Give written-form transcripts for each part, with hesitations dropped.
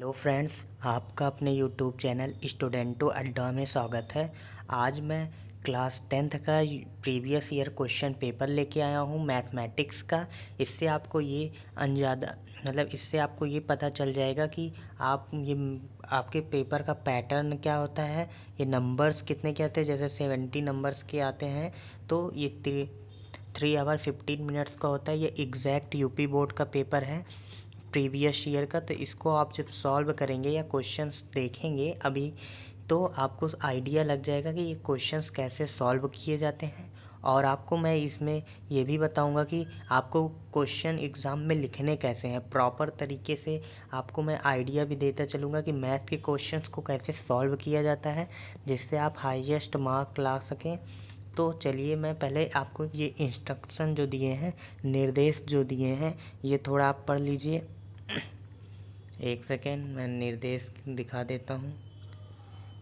Hello friends, आपका अपने YouTube channel स्टूडेंटो अड्डा में स्वागत है। आज मैं क्लास 10th का प्रीवियस ईयर क्वेश्चन पेपर लेके आया हूँ मैथमेटिक्स का। इससे आपको ये इससे आपको ये पता चल जाएगा कि आपके पेपर का पैटर्न क्या होता है, ये नंबर्स कितने के आते हैं। जैसे 70 नंबर्स के आते हैं तो ये 3 आवर 15 मिनट्स का होता है। ये एग्जैक्ट यूपी बोर्ड का पेपर है प्रीवियस ईयर का। तो इसको आप जब सॉल्व करेंगे या क्वेश्चंस देखेंगे अभी, तो आपको आइडिया लग जाएगा कि ये क्वेश्चंस कैसे सॉल्व किए जाते हैं। और आपको मैं इसमें ये भी बताऊंगा कि आपको क्वेश्चन एग्ज़ाम में लिखने कैसे हैं प्रॉपर तरीके से। आपको मैं आइडिया भी देता चलूँगा कि मैथ के क्वेश्चंस को कैसे सॉल्व किया जाता है, जिससे आप हाईएस्ट मार्क ला सकें। तो चलिए, मैं पहले आपको ये इंस्ट्रक्शन जो दिए हैं, निर्देश जो दिए हैं, ये थोड़ा आप पढ़ लीजिए। एक सेकेंड, मैं निर्देश दिखा देता हूँ।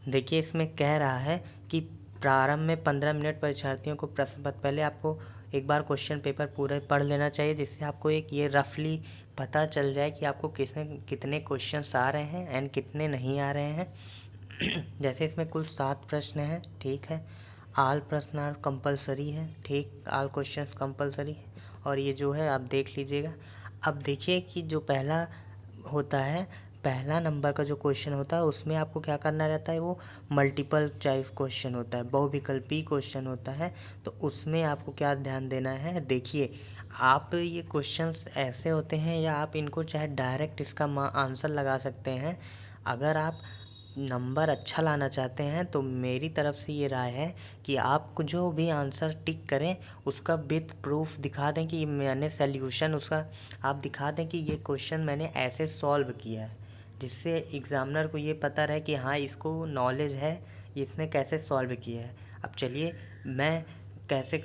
देखिए, इसमें कह रहा है कि प्रारंभ में 15 मिनट परीक्षार्थियों को प्रश्न पत्र, पहले आपको एक बार क्वेश्चन पेपर पूरे पढ़ लेना चाहिए, जिससे आपको एक ये रफली पता चल जाए कि आपको कितने क्वेश्चंस आ रहे हैं एंड कितने नहीं आ रहे हैं। जैसे इसमें कुल 7 प्रश्न हैं, ठीक है। आल प्रश्न आर कंपलसरी है, ठीक, आल क्वेश्चंस कंपलसरी है। और ये जो है आप देख लीजिएगा। अब देखिए कि जो पहला होता है, पहला नंबर का जो क्वेश्चन होता है, उसमें आपको क्या करना रहता है, वो मल्टीपल चॉइस क्वेश्चन होता है, बहुविकल्पी क्वेश्चन होता है। तो उसमें आपको क्या ध्यान देना है, देखिए, आप ये क्वेश्चंस ऐसे होते हैं, या आप इनको चाहे डायरेक्ट इसका आंसर लगा सकते हैं। अगर आप नंबर अच्छा लाना चाहते हैं तो मेरी तरफ से ये राय है कि आप जो भी आंसर टिक करें उसका विथ प्रूफ दिखा दें कि मैंने सल्यूशन उसका आप दिखा दें कि ये क्वेश्चन मैंने ऐसे सॉल्व किया है, जिससे एग्ज़ामिनर को ये पता रहे कि हाँ, इसको नॉलेज है, इसने कैसे सॉल्व किया है। अब चलिए, मैं कैसे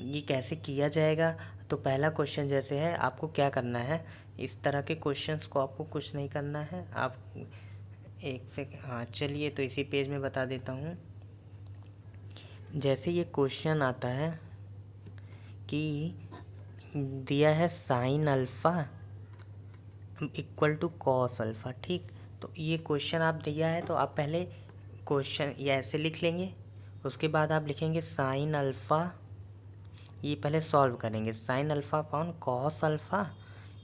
ये कैसे किया जाएगा। तो पहला क्वेश्चन जैसे है, आपको क्या करना है, इस तरह के क्वेश्चंस को आपको कुछ नहीं करना है। आप एक सेकेंड, हाँ चलिए, तो इसी पेज में बता देता हूँ। जैसे ये क्वेश्चन आता है कि दिया है sine alpha equal to cos alpha, ठीक। तो ये क्वेश्चन आप दिया है, तो आप पहले क्वेश्चन ये ऐसे लिख लेंगे। उसके बाद आप लिखेंगे साइन अल्फ़ा, ये पहले सॉल्व करेंगे। Sine alpha upon cos alpha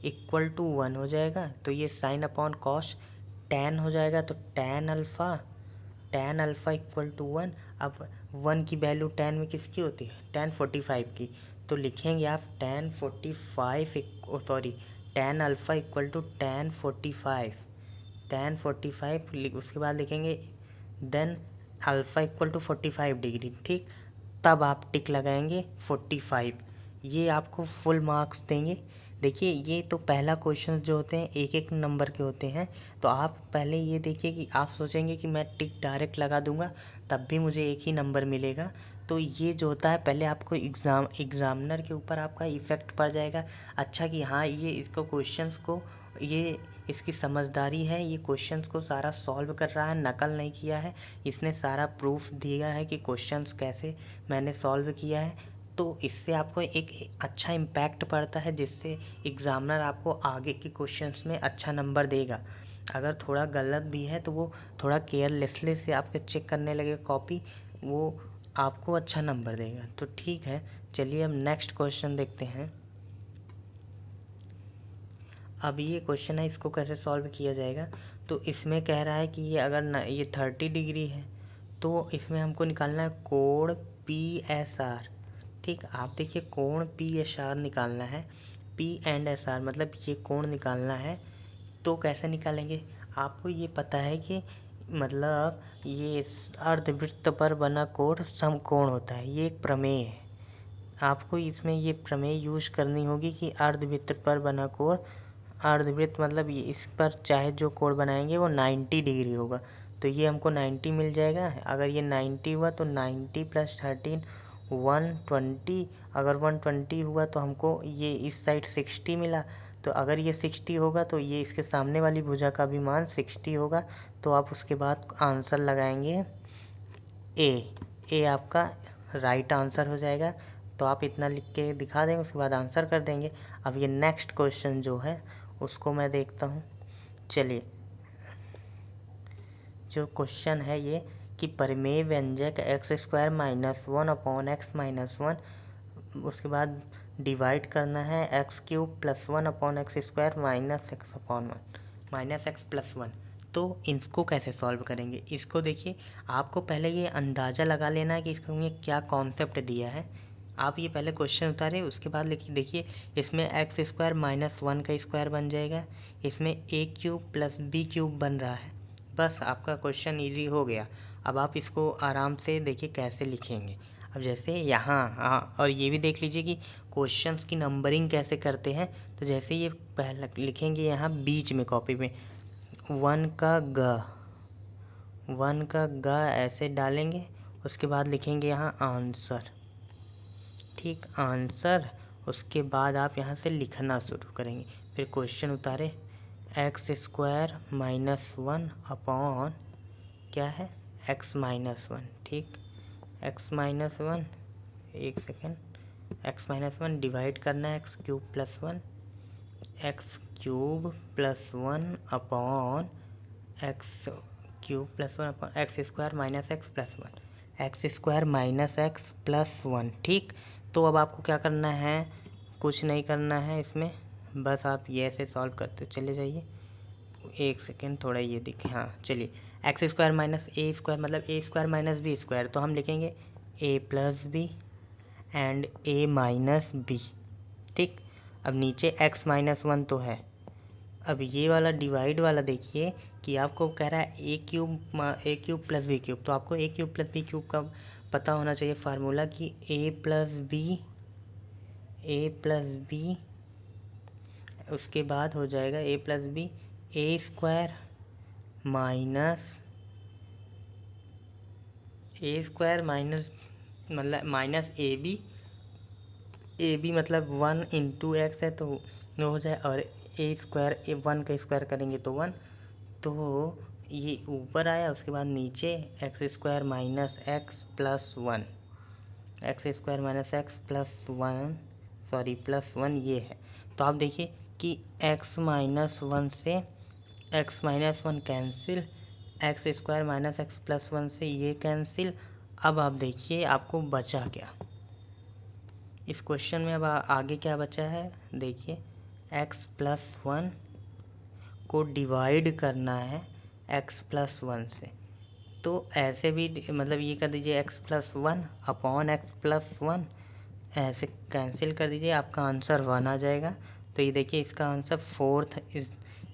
equal to 1 हो जाएगा। तो ये साइन अपॉन कॉस टेन हो जाएगा, तो टेन अल्फ़ा इक्वल टू 1। अब 1 की वैल्यू 10 में किसकी होती है, टेन 45 की। तो लिखेंगे आप tan 45 tan alpha equal to tan 45 उसके बाद लिखेंगे then alpha equal to 45 degree, ठीक। तब आप टिक लगाएंगे 45, ये आपको फुल मार्क्स देंगे। देखिए, ये तो पहला क्वेश्चन जो होते हैं एक एक नंबर के होते हैं। तो आप पहले ये देखिए कि आप सोचेंगे कि मैं टिक डायरेक्ट लगा दूंगा तब भी मुझे एक ही नंबर मिलेगा। तो ये जो होता है, पहले आपको एग्ज़ामिनर के ऊपर आपका इफ़ेक्ट पड़ जाएगा, अच्छा कि हाँ, ये इसको क्वेश्चंस को, ये इसकी समझदारी है, ये क्वेश्चंस को सारा सॉल्व कर रहा है, नकल नहीं किया है, इसने सारा प्रूफ दिया है कि क्वेश्चंस कैसे मैंने सॉल्व किया है। तो इससे आपको एक अच्छा इम्पैक्ट पड़ता है, जिससे एग्ज़ामिनर आपको आगे के क्वेश्चंस में अच्छा नंबर देगा। अगर थोड़ा गलत भी है तो वो थोड़ा केयरलेसली से आपके चेक करने लगे कॉपी, वो आपको अच्छा नंबर देगा। तो ठीक है, चलिए अब नेक्स्ट क्वेश्चन देखते हैं। अब ये क्वेश्चन है, इसको कैसे सॉल्व किया जाएगा। तो इसमें कह रहा है कि ये अगर ये 30 डिग्री है, तो इसमें हमको निकालना है कोण पी एस आर, ठीक। आप देखिए, कोण पी एस आर निकालना है, पी एंड एस आर मतलब ये कोण निकालना है। तो कैसे निकालेंगे, आपको ये पता है कि मतलब ये अर्धवृत्त पर बना कोण समकोण होता है, ये एक प्रमेय है। आपको इसमें ये प्रमेय यूज करनी होगी कि अर्धवृत्त पर बना कोण, अर्धवृत्त मतलब ये, इस पर चाहे जो कोण बनाएंगे वो 90 डिग्री होगा। तो ये हमको 90 मिल जाएगा। अगर ये 90 हुआ तो 90 प्लस 13 120। अगर 120 हुआ तो हमको ये इस साइड 60 मिला। तो अगर ये 60 होगा तो ये इसके सामने वाली भुजा का भी मान 60 होगा। तो आप उसके बाद आंसर लगाएंगे ए आपका राइट आंसर हो जाएगा। तो आप इतना लिख के दिखा देंगे, उसके बाद आंसर कर देंगे। अब ये नेक्स्ट क्वेश्चन जो है उसको मैं देखता हूँ चलिए, जो क्वेश्चन है ये कि परिमेय व्यंजक x square minus one upon x minus one, उसके बाद डिवाइड करना है x cube plus one upon x square minus x upon one minus x plus one. तो इसको कैसे सॉल्व करेंगे? इसको देखिए, आपको पहले ये अंदाज़ा लगा लेना है कि इसमें क्या कॉन्सेप्ट दिया है। आप ये पहले क्वेश्चन उतारे, उसके बाद लिखिए। देखिए, इसमें एक्स स्क्वायर माइनस वन का स्क्वायर बन जाएगा, इसमें ए क्यूब प्लस बी क्यूब बन रहा है। बस आपका क्वेश्चन इजी हो गया। अब आप इसको आराम से देखिए कैसे लिखेंगे। अब जैसे यहाँ और ये भी देख लीजिए कि क्वेश्चंस की नंबरिंग कैसे करते हैं। तो जैसे ये पहला लिखेंगे यहाँ बीच में कॉपी में वन का ग ऐसे डालेंगे, उसके बाद लिखेंगे यहाँ आंसर। ठीक, आंसर। उसके बाद आप यहाँ से लिखना शुरू करेंगे। फिर क्वेश्चन उतारे, x square minus one upon क्या है, एक्स माइनस वन। ठीक, एक्स माइनस वन, एक second, x minus one divide करना है x cube plus one, x cube plus one upon x cube plus one upon x square minus x plus one, x square minus x plus one. ठीक, तो अब आपको क्या करना है, कुछ नहीं करना है इसमें, बस आप ये ऐसे सॉल्व करते चले जाइए। एक सेकेंड, थोड़ा ये दिखे। हाँ चलिए, x square minus a square मतलब a square minus b square, तो हम लिखेंगे a plus b and a minus b. ठीक, अब नीचे एक्स माइनस वन तो है। अब ये वाला डिवाइड वाला देखिए कि आपको कह रहा है ए क्यूब प्लस बी क्यूब, तो आपको ए क्यूब प्लस बी क्यूब का पता होना चाहिए फार्मूला कि ए प्लस बी उसके बाद हो जाएगा ए प्लस बी ए स्क्वायर माइनस मतलब माइनस ए बी मतलब वन इंटू एक्स है तो वो हो जाए, और ए स्क्वायर वन का स्क्वायर करेंगे तो वन, तो ये ऊपर आया। उसके बाद नीचे x square minus x plus one, x square minus x plus one ये है। तो आप देखिए कि एक्स माइनस वन से x minus one cancel, x square minus x plus one से ये कैंसिल। अब आप देखिए आपको बचा क्या इस क्वेश्चन में। अब आगे क्या बचा है देखिए, एक्स प्लस वन को डिवाइड करना है एक्स प्लस वन से, तो ऐसे भी मतलब ये कर दीजिए x plus one upon x plus one, ऐसे कैंसिल कर दीजिए, आपका आंसर वन आ जाएगा। तो ये देखिए इसका आंसर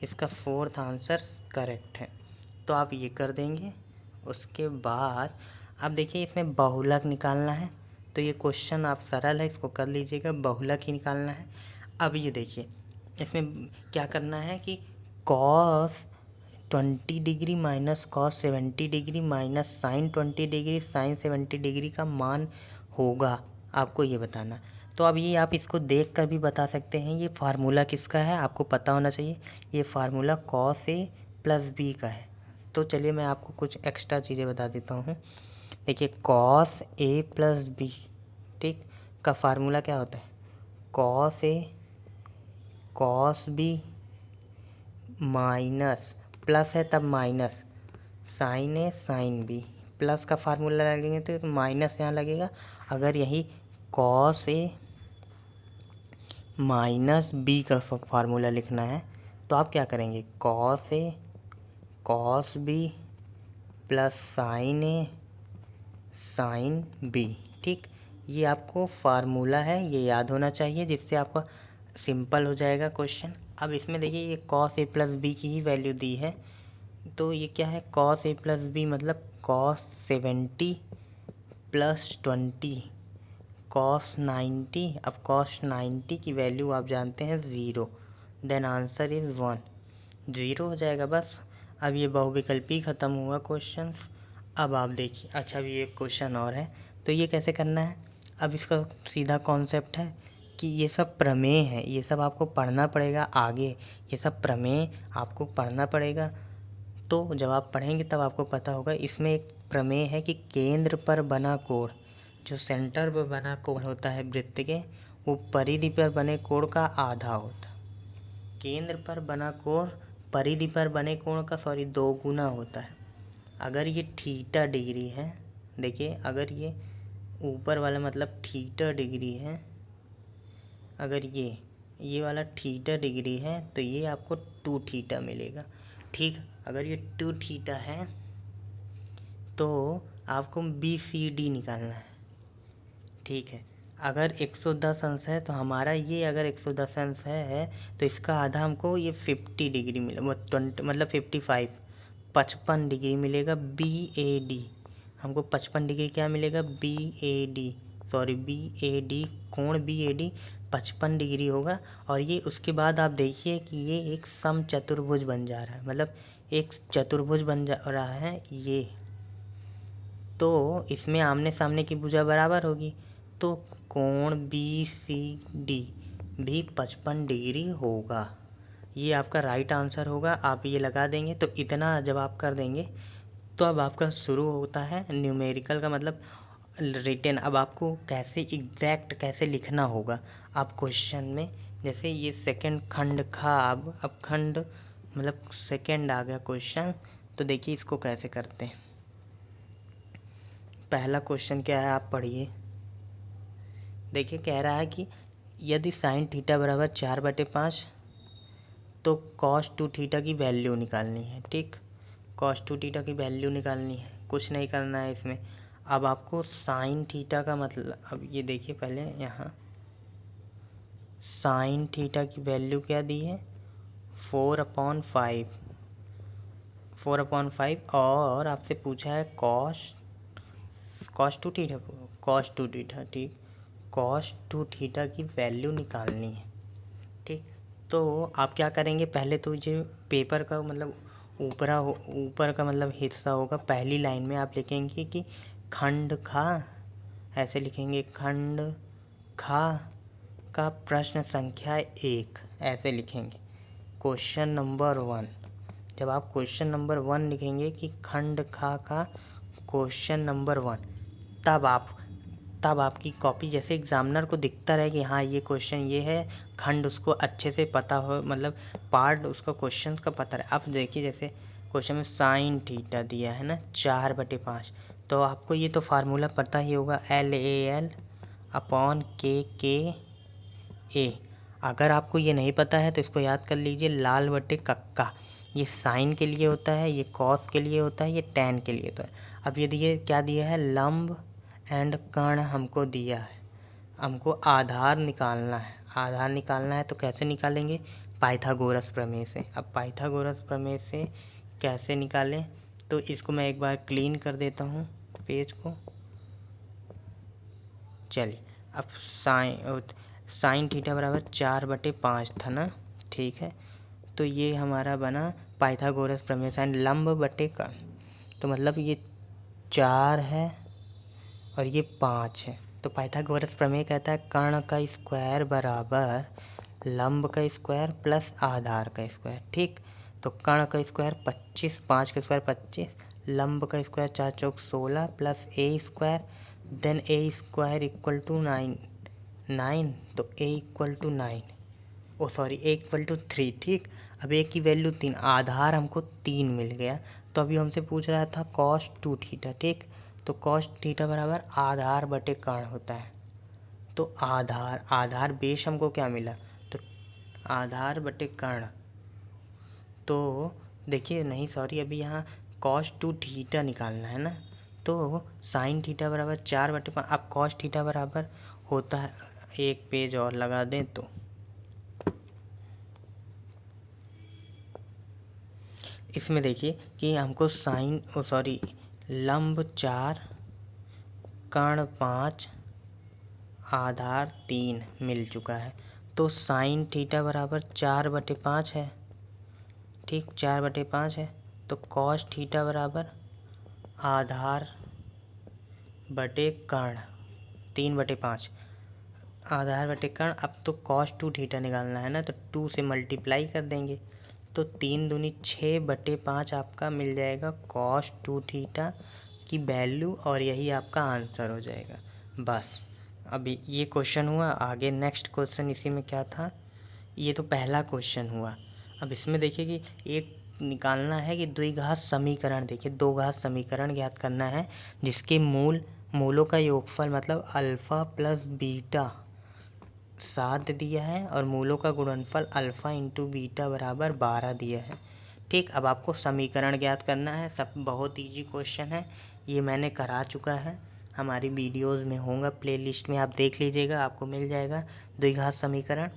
इसका फोर्थ आंसर करेक्ट है। तो आप ये कर देंगे। उसके बाद अब देखिए इसमें बहुलक निकालना है, तो ये क्वेश्चन आप सरल है, इसको कर लीजिएगा, बहुलक ही निकालना है। अब ये देखिए इसमें क्या करना है कि cos 20 degree minus cos 70 degree minus sine 20 degree sine 70 degree का मान होगा, आपको ये बताना। तो अब ये आप इसको देख कर भी बता सकते हैं ये फार्मूला किसका है, आपको पता होना चाहिए। ये formula cos A plus B का है। तो चलिए मैं आपको कुछ एक्स्ट्रा चीज़ें बता देता हूँ। देखिए कॉस ए प्लस बी, ठीक, का फार्मूला क्या होता है, cos A cos B minus plus है तब माइनस साइन ए साइन बी, प्लस का फार्मूला लगेंगे तो माइनस यहाँ लगेगा। अगर यही कॉस ए माइनस बी का फार्मूला लिखना है तो आप क्या करेंगे, cos A cos B plus sign A sine B. ठीक, ये आपको फार्मूला है, ये याद होना चाहिए, जिससे आपका सिंपल हो जाएगा क्वेश्चन। अब इसमें देखिए ये कॉस ए प्लस बी की ही वैल्यू दी है, तो ये क्या है, कॉस ए प्लस बी मतलब कॉस 70 प्लस 20 कॉस 90। अब कॉस 90 की वैल्यू आप जानते हैं 0, देन आंसर इज़ 1, 0 हो जाएगा बस। अब ये बहुविकल्पी ख़त्म हुआ क्वेश्चंस। अब आप देखिए, अच्छा अभी एक क्वेश्चन और है, तो ये कैसे करना है। अब इसका सीधा कॉन्सेप्ट है कि ये सब प्रमेय है, ये सब आपको पढ़ना पड़ेगा आगे, ये सब प्रमेय आपको पढ़ना पड़ेगा। तो जब आप पढ़ेंगे तब आपको पता होगा। इसमें एक प्रमेय है कि केंद्र पर बना कोण, जो सेंटर पर बना कोण होता है वृत्त के, वो परिधि पर बने कोण का आधा होता है। केंद्र पर बना कोण परिधि पर बने कोण का दो गुना होता है। अगर ये थीटा डिग्री है, देखिए अगर ये ऊपर वाला मतलब थीटा डिग्री है, अगर ये वाला थीटा डिग्री है तो ये आपको 2 थीटा मिलेगा। ठीक, अगर ये 2 थीटा है तो आपको BCD निकालना है। ठीक है, अगर 110 अंश है तो हमारा ये अगर 110 अंश है तो इसका आधा हमको ये 50 डिग्री मिले, 20 मतलब 55 डिग्री मिलेगा BAD। हमको 55 डिग्री क्या मिलेगा? BAD, कोण BAD 55 डिग्री होगा। और ये उसके बाद आप देखिए कि ये एक समचतुर्भुज बन जा रहा है, मतलब एक चतुर्भुज बन जा रहा है ये, तो इसमें आमने सामने की भुजा बराबर होगी, तो कोण BCD भी 55 डिग्री होगा। ये आपका राइट आंसर होगा। आप ये लगा देंगे तो इतना जब आप कर देंगे तो अब आपका शुरू होता है न्यूमेरिकल का मतलब रिटन। अब आपको कैसे एग्जैक्ट कैसे लिखना होगा, आप क्वेश्चन में जैसे ये सेकंड खंड खा, अब खंड मतलब सेकंड आ गया क्वेश्चन, तो देखिए इसको कैसे करते हैं। पहला क्वेश्चन क्या है आप पढ़िए। देखिए कह रहा है कि यदि साइन थीटा बराबर 4/5 तो कॉस 2 थीटा की वैल्यू निकालनी है। ठीक, कॉस 2 थीटा की वैल्यू निकालनी है, कुछ नहीं करना है इसमें। अब आपको साइन थीटा का मतलब, अब ये देखिए पहले यहाँ साइन थीटा की वैल्यू क्या दी है? 4/5 और आपसे पूछा है कॉस 2 थीटा, ठीक, कॉस 2 थीटा की वैल्यू निकालनी है। ठीक, तो आप क्या करेंगे, पहले तो जो पेपर का मतलब ऊपर का मतलब हिस्सा होगा, पहली लाइन में आप लिखेंगे कि खंड खा, ऐसे लिखेंगे खंड खा का प्रश्न संख्या 1, ऐसे लिखेंगे क्वेश्चन नंबर 1। जब आप क्वेश्चन नंबर 1 लिखेंगे कि खंड खा का क्वेश्चन नंबर 1, तब आपकी कॉपी जैसे एग्जामिनर को दिखता रहे कि हाँ ये क्वेश्चन ये है, खंड उसको अच्छे से पता हो, मतलब पार्ट उसका क्वेश्चन का पता रहे। अब देखिए जैसे क्वेश्चन में साइन थीटा दिया है ना 4/5, तो आपको ये तो फार्मूला पता ही होगा, LAL/KKA। अगर आपको ये नहीं पता है तो इसको याद कर लीजिए, लाल बटे कक्का, ये साइन के लिए होता है, ये कॉस के लिए होता है, ये टैन के लिए होता है। अब ये दिए क्या दिया है, लंब एंड कर्ण हमको दिया है, हमको आधार निकालना है। आधार निकालना है तो कैसे निकालेंगे, पाइथागोरस प्रमेय से। अब पाइथागोरस प्रमेय से कैसे निकालें, तो इसको मैं एक बार क्लीन कर देता हूँ पेज को। चलिए, अब साइन थीटा बराबर 4/5 था ना, ठीक है, तो ये हमारा बना पाइथागोरस प्रमेय, साइन लंब बटे कर्ण, तो मतलब ये 4 है और ये 5 है, तो पाइथागोरस प्रमेय कहता है कर्ण का स्क्वायर बराबर लंब का स्क्वायर प्लस आधार का स्क्वायर। ठीक, तो कर्ण का स्क्वायर 25, 5 का स्क्वायर 25, लंब का स्क्वायर 4 चौक 16 plus a square, then a square equal to 9, तो a equal to 9, a equal to 3। ठीक, अब ए की वैल्यू 3, आधार हमको 3 मिल गया, तो अभी हमसे पूछ रहा था कॉस 2 थीटा। ठीक, तो कॉस थीटा बराबर आधार बटे कर्ण होता है, तो आधार बेस हमको क्या मिला, तो आधार बटे कर्ण, तो देखिए नहीं सॉरी अभी यहाँ कॉस 2 थीटा निकालना है ना, तो साइन थीटा बराबर 4/5, अब कॉस थीटा बराबर होता है, एक पेज और लगा दें तो इसमें देखिए कि हमको लंब 4 कर्ण 5 आधार 3 मिल चुका है, तो साइन थीटा बराबर 4/5 है। ठीक, 4/5 है, तो कॉस थीटा बराबर आधार बटे कर्ण 3/5, आधार बटे कर्ण। अब तो कॉस 2 थीटा निकालना है ना, तो 2 से मल्टीप्लाई कर देंगे, तो 3 दूनी 6/5 आपका मिल जाएगा कॉस 2 थीटा की वैल्यू, और यही आपका आंसर हो जाएगा। बस अभी ये क्वेश्चन हुआ, आगे नेक्स्ट क्वेश्चन इसी में क्या था, ये तो पहला क्वेश्चन हुआ। अब इसमें देखिए कि एक निकालना है कि द्विघात समीकरण, देखिए दो घात समीकरण ज्ञात करना है जिसके मूलों का योगफल मतलब अल्फ़ा प्लस बीटा 7 दिया है और मूलों का गुणनफल अल्फ़ा इंटू बीटा बराबर 12 दिया है। ठीक, अब आपको समीकरण ज्ञात करना है। सब बहुत इजी क्वेश्चन है, ये मैंने करा चुका है, हमारी वीडियोज़ में होगा, प्लेलिस्ट में आप देख लीजिएगा, आपको मिल जाएगा द्विघात समीकरण।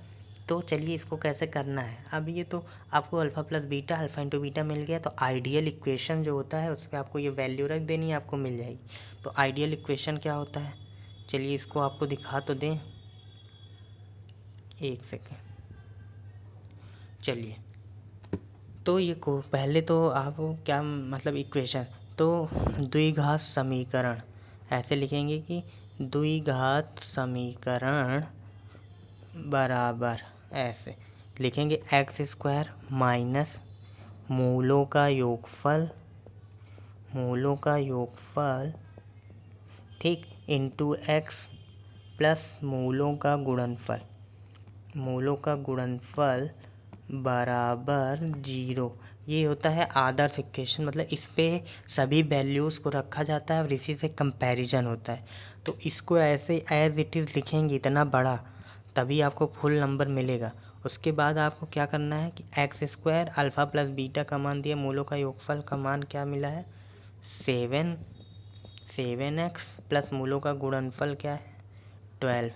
तो चलिए इसको कैसे करना है। अब ये तो आपको alpha plus beta, alpha into beta मिल गया, तो आइडियल इक्वेशन जो होता है उसके आपको ये वैल्यू रख देनी है, आपको मिल जाएगी। तो आइडियल इक्वेशन क्या होता है, चलिए इसको आपको दिखा तो दें, एक सेकेंड। चलिए, तो ये को पहले तो आप क्या मतलब इक्वेशन, तो द्विघात समीकरण ऐसे लिखेंगे कि द्विघात समीकरण बराबर, ऐसे लिखेंगे एक्स स्क्वायर माइनस मूलों का योगफल, ठीक, इंटू एक्स प्लस मूलों का गुणनफल बराबर 0। ये होता है आदर्श इक्वेशन, मतलब इस पे सभी वैल्यूज़ को रखा जाता है और इसी से कंपैरिजन होता है। तो इसको ऐसे एज इट इज़ लिखेंगे इतना बड़ा, तभी आपको फुल नंबर मिलेगा। उसके बाद आपको क्या करना है कि x square alpha plus beta का मान दिया, मूलों का योगफल का मान क्या मिला है 7x प्लस मूलों का गुणनफल क्या है 12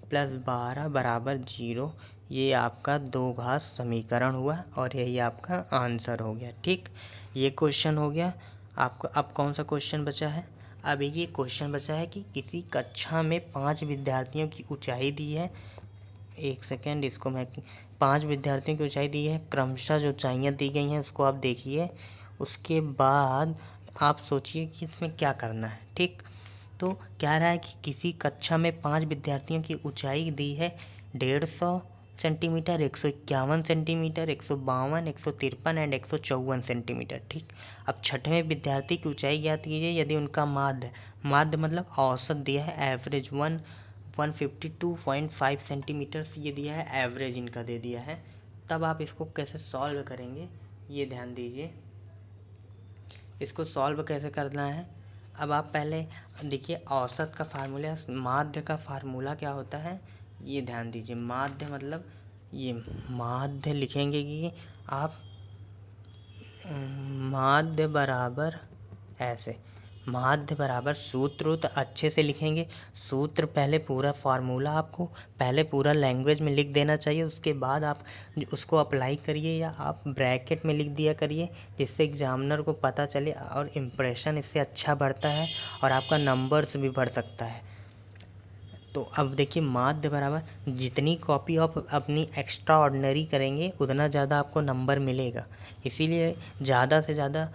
प्लस 12 बराबर 0। ये आपका दो घात समीकरण हुआ और यही आपका आंसर हो गया। ठीक, ये क्वेश्चन हो गया आपका। अब कौन सा क्वेश्चन बचा है, अब ये क्वेश्चन बचा है कि किसी कक्षा में 5 विद्यार्थियों की ऊंचाई दी है, एक सेकेंड, इसको मैं 5 विद्यार्थियों की ऊंचाई दी है, क्रमशः जो ऊंचाइयाँ दी गई हैं उसको आप देखिए, उसके बाद आप सोचिए कि इसमें क्या करना है। ठीक, तो क्या रहा है कि किसी कक्षा में 5 विद्यार्थियों की ऊंचाई दी है 150 सेंटीमीटर, 151 सेंटीमीटर, 152, 153 एंड 154 सेंटीमीटर। ठीक, अब छठवें विद्यार्थी की ऊंचाई ज्ञात कीजिए यदि उनका माध्य मतलब औसत दिया है एवरेज 152.5 सेंटीमीटर ये दिया है, एवरेज इनका दे दिया है। तब आप इसको कैसे सॉल्व करेंगे ये ध्यान दीजिए, इसको सॉल्व कैसे करना है। अब आप पहले देखिए औसत का फार्मूला, माध्य का फार्मूला क्या होता है ये ध्यान दीजिए। माध्य मतलब ये माध्य लिखेंगे कि आप माध्य बराबर ऐसे, माध्य बराबर सूत्र तो अच्छे से लिखेंगे, सूत्र पहले पूरा फार्मूला आपको पहले पूरा लैंग्वेज में लिख देना चाहिए, उसके बाद आप उसको अप्लाई करिए या आप ब्रैकेट में लिख दिया करिए, जिससे एग्जामिनर को पता चले और इम्प्रेशन इससे अच्छा बढ़ता है और आपका नंबर्स भी बढ़ सकता है। तो अब देखिए माध्य बराबर जितनी कॉपी आप अपनी एक्स्ट्रा ऑर्डिनरी करेंगे उतना ज़्यादा आपको नंबर मिलेगा, इसीलिए ज़्यादा से ज़्यादा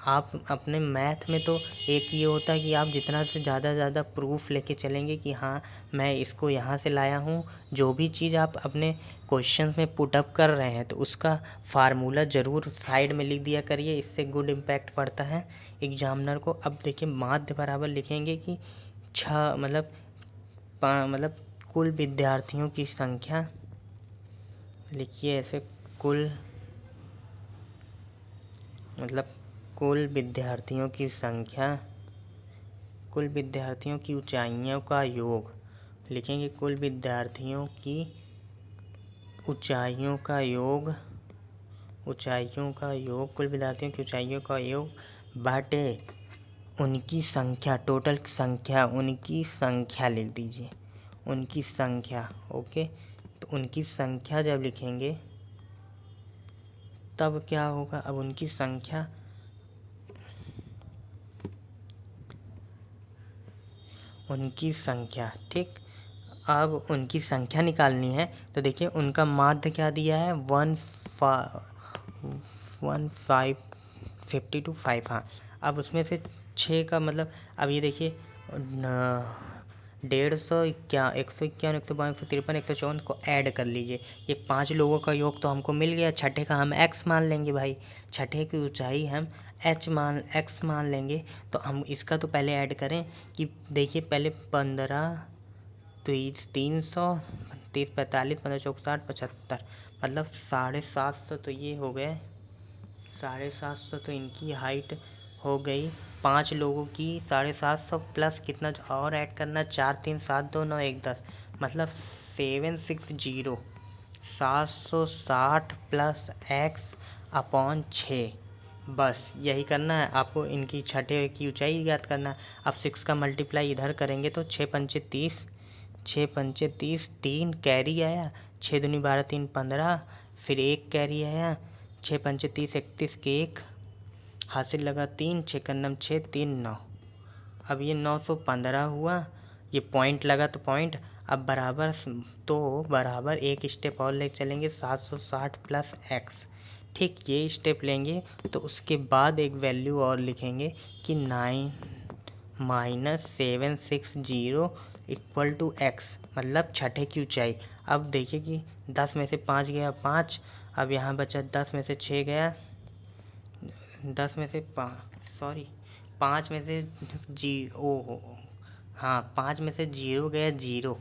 आप अपने मैथ में तो एक ये होता है कि आप जितना से ज़्यादा प्रूफ लेके चलेंगे कि हाँ मैं इसको यहाँ से लाया हूँ, जो भी चीज़ आप अपने क्वेश्चन में पुट अप कर रहे हैं तो उसका फार्मूला ज़रूर साइड में लिख दिया करिए, इससे गुड इम्पैक्ट पड़ता है एग्जामिनर को। अब देखिए माध्य बराबर लिखेंगे कि मतलब कुल विद्यार्थियों की संख्या लिखिए ऐसे, कुल मतलब कुल विद्यार्थियों की संख्या, कुल विद्यार्थियों की ऊंचाइयों का योग लिखेंगे, कुल विद्यार्थियों की ऊंचाइयों का योग, कुल विद्यार्थियों की ऊंचाइयों का योग बाटे उनकी संख्या, टोटल संख्या, उनकी संख्या लिख दीजिए, उनकी संख्या। ओके, तो उनकी संख्या जब लिखेंगे तब क्या होगा, अब उनकी संख्या ठीक, अब उनकी संख्या निकालनी है तो देखिए उनका माध्य क्या दिया है 152 हाँ। अब उसमें से 6 का मतलब, अब ये देखिए 151, 151, 152, 153, 154 को ऐड कर लीजिए, ये 5 लोगों का योग तो हमको मिल गया। छठे का हम x मान लेंगे भाई, छठे की ऊंचाई हम x मान लेंगे, तो हम इसका तो पहले ऐड करें कि देखिए पहले 15 तो 300, 30, 45, 15, 60, 75, मतलब 750 तो ये हो गए, 750 तो इनकी हाइट हो गई। 5 लोगों की 750 प्लस कितना और ऐड करना, 4 3 7 2 9 1 10, मतलब 760, 760 प्लस x अपॉन 6। बस यही करना है आपको, इनकी छठे की ऊंचाई ज्ञात करना है। अब 6 का मल्टीप्लाई इधर करेंगे तो 6 पंचे 30, 6 पंचे 30, 3 कैरी आया, 6 दूनी 12 3 15, फिर 1 कैरी आया, 6 पंचे 30 31 के 1 हासिल लगा 3, 6 कन्नम 6 3 9। अब ये 915 हुआ, ये पॉइंट लगा तो पॉइंट। अब बराबर, तो बराबर एक स्टेप और ले चलेंगे, 760 प्लस एक्स। ठीक, ये स्टेप लेंगे तो उसके बाद एक वैल्यू और लिखेंगे कि 9 माइनस 760 इक्वल टू एक्स, मतलब छठे की ऊंचाई। अब देखिए कि 10 में से 5 गया 5, अब यहाँ बचा 10 में से 6 गया, 10 में से 5 में से हाँ 5 में से 0 गया 0।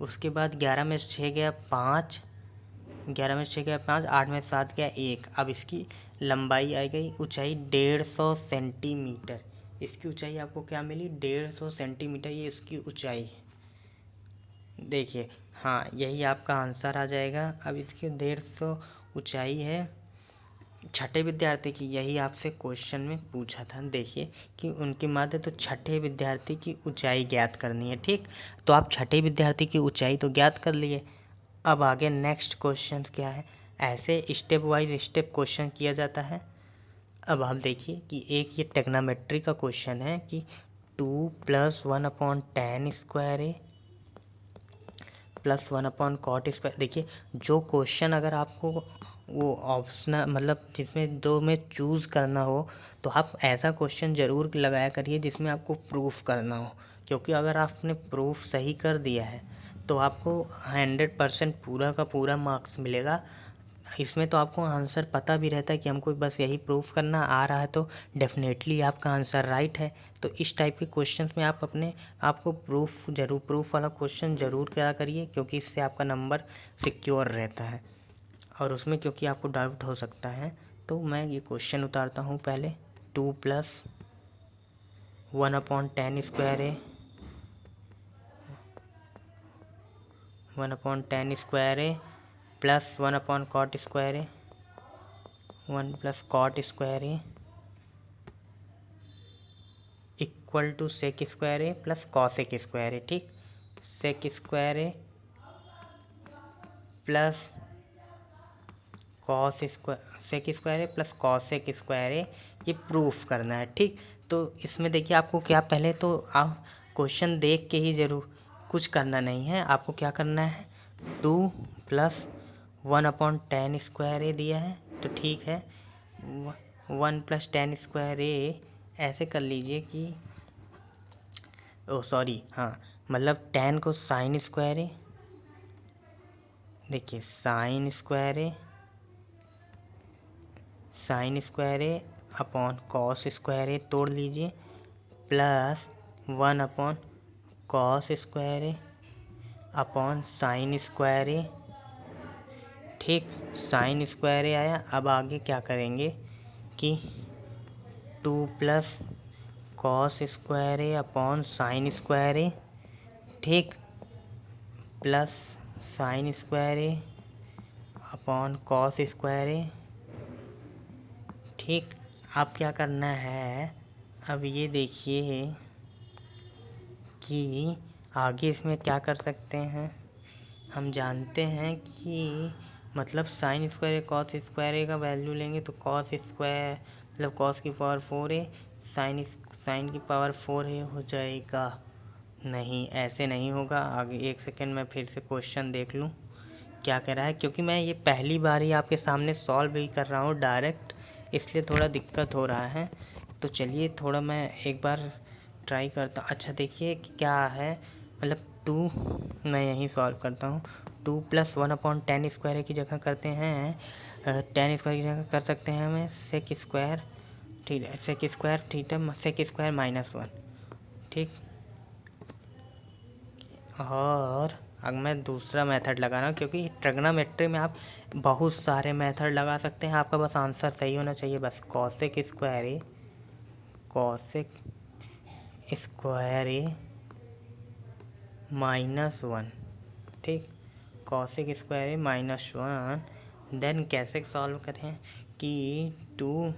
उसके बाद 11 में से 6 गया 5, 11 में से 6 गया 5, 8 में से 7 गया 1। अब इसकी लंबाई आ गई, ऊंचाई 150 सेंटीमीटर। इसकी ऊंचाई आपको क्या मिली, 150 सेंटीमीटर, ये इसकी ऊंचाई है। देखिए, हाँ यही आपका आंसर आ जाएगा। अब इसकी 150 ऊंचाई है छठे विद्यार्थी की, यही आपसे क्वेश्चन में पूछा था। देखिए कि उनकी माध्य, तो छठे विद्यार्थी की ऊंचाई ज्ञात करनी है। ठीक, तो आप छठे विद्यार्थी की ऊंचाई तो ज्ञात कर लिए। अब आगे नेक्स्ट क्वेश्चन क्या है, ऐसे स्टेप वाइज स्टेप क्वेश्चन किया जाता है। अब आप देखिए कि एक ये टेक्नोमेट्री का क्वेश्चन है कि 2 + 1/tan स्क्वायर ए प्लस 1/cot स्क्वायर। देखिए, जो क्वेश्चन अगर आपको वो ऑप्शनल, मतलब जिसमें दो में चूज़ करना हो, तो आप ऐसा क्वेश्चन ज़रूर लगाया करिए जिसमें आपको प्रूफ करना हो। क्योंकि अगर आपने प्रूफ सही कर दिया है तो आपको 100% पूरा का पूरा मार्क्स मिलेगा। इसमें तो आपको आंसर पता भी रहता है कि हमको बस यही प्रूफ करना आ रहा है, तो डेफिनेटली आपका आंसर राइट है। तो इस टाइप के क्वेश्चंस में आप आपको प्रूफ वाला क्वेश्चन ज़रूर करा करिए, क्योंकि इससे आपका नंबर सिक्योर रहता है। और उसमें क्योंकि आपको डाउट हो सकता है, तो मैं ये क्वेश्चन उतारता हूँ पहले। 2 + 1/tan square a 1/tan square A plus 1/cot square A 1 + cot square A equal to sec square A plus cosec square a. ठीक, sec square A plus cos square, sec square A plus cosec square a, ये proof करना है। ठीक, तो इसमें देखिए आपको क्या, पहले तो आप क्वेश्चन देख के ही ज़रूर, कुछ करना नहीं है, आपको क्या करना है, 2 + 1/tan स्क्वायर ए दिया है तो ठीक है, 1 + tan स्क्वायर ए ऐसे कर लीजिए कि, ओ सॉरी, हाँ मतलब tan को साइन स्क्वायर ए, देखिए साइन स्क्वायर ए अपॉन कॉस स्क्वायर ए तोड़ लीजिए, plus 1/cos square A upon sine square a. ठीक, साइन स्क्वायर ए आया। अब आगे क्या करेंगे कि 2 + cos square A upon sine square a, ठीक, plus sine square A upon cos square a. ठीक, अब क्या करना है, अब ये देखिए कि आगे इसमें क्या कर सकते हैं। हम जानते हैं कि मतलब साइन स्क्वायर ए कॉस स्क्वायर ए का वैल्यू लेंगे तो कॉस स्क्वायर मतलब कॉस की पावर 4 ए, साइन की पावर 4 ए हो जाएगा। नहीं, ऐसे नहीं होगा। आगे एक सेकेंड में फिर से क्वेश्चन देख लूँ क्या कह रहा है, क्योंकि मैं ये पहली बार ही आपके सामने सॉल्व भी कर रहा हूँ डायरेक्ट, इसलिए थोड़ा दिक्कत हो रहा है। तो चलिए थोड़ा मैं एक बार ट्राई करता हूँ। अच्छा देखिए कि क्या है, मतलब 2 मैं यहीं सॉल्व करता हूँ। 2 + 1/tan स्क्वायर की जगह करते हैं, tan स्क्वायर की जगह कर सकते हैं हमें सेक स्क्वायर, ठीक है, sec square theta sec square -1। ठीक, और अब मैं दूसरा मेथड लगा रहा हूँ, क्योंकि ट्रिग्नोमेट्री में आप बहुत सारे मेथड लगा सकते हैं, आपका बस आंसर सही होना चाहिए। बस कॉसेक स्क्वायर ए -1, ठीक, कॉसेक स्क्वायर ए -1। देन कैसे सॉल्व करें कि 2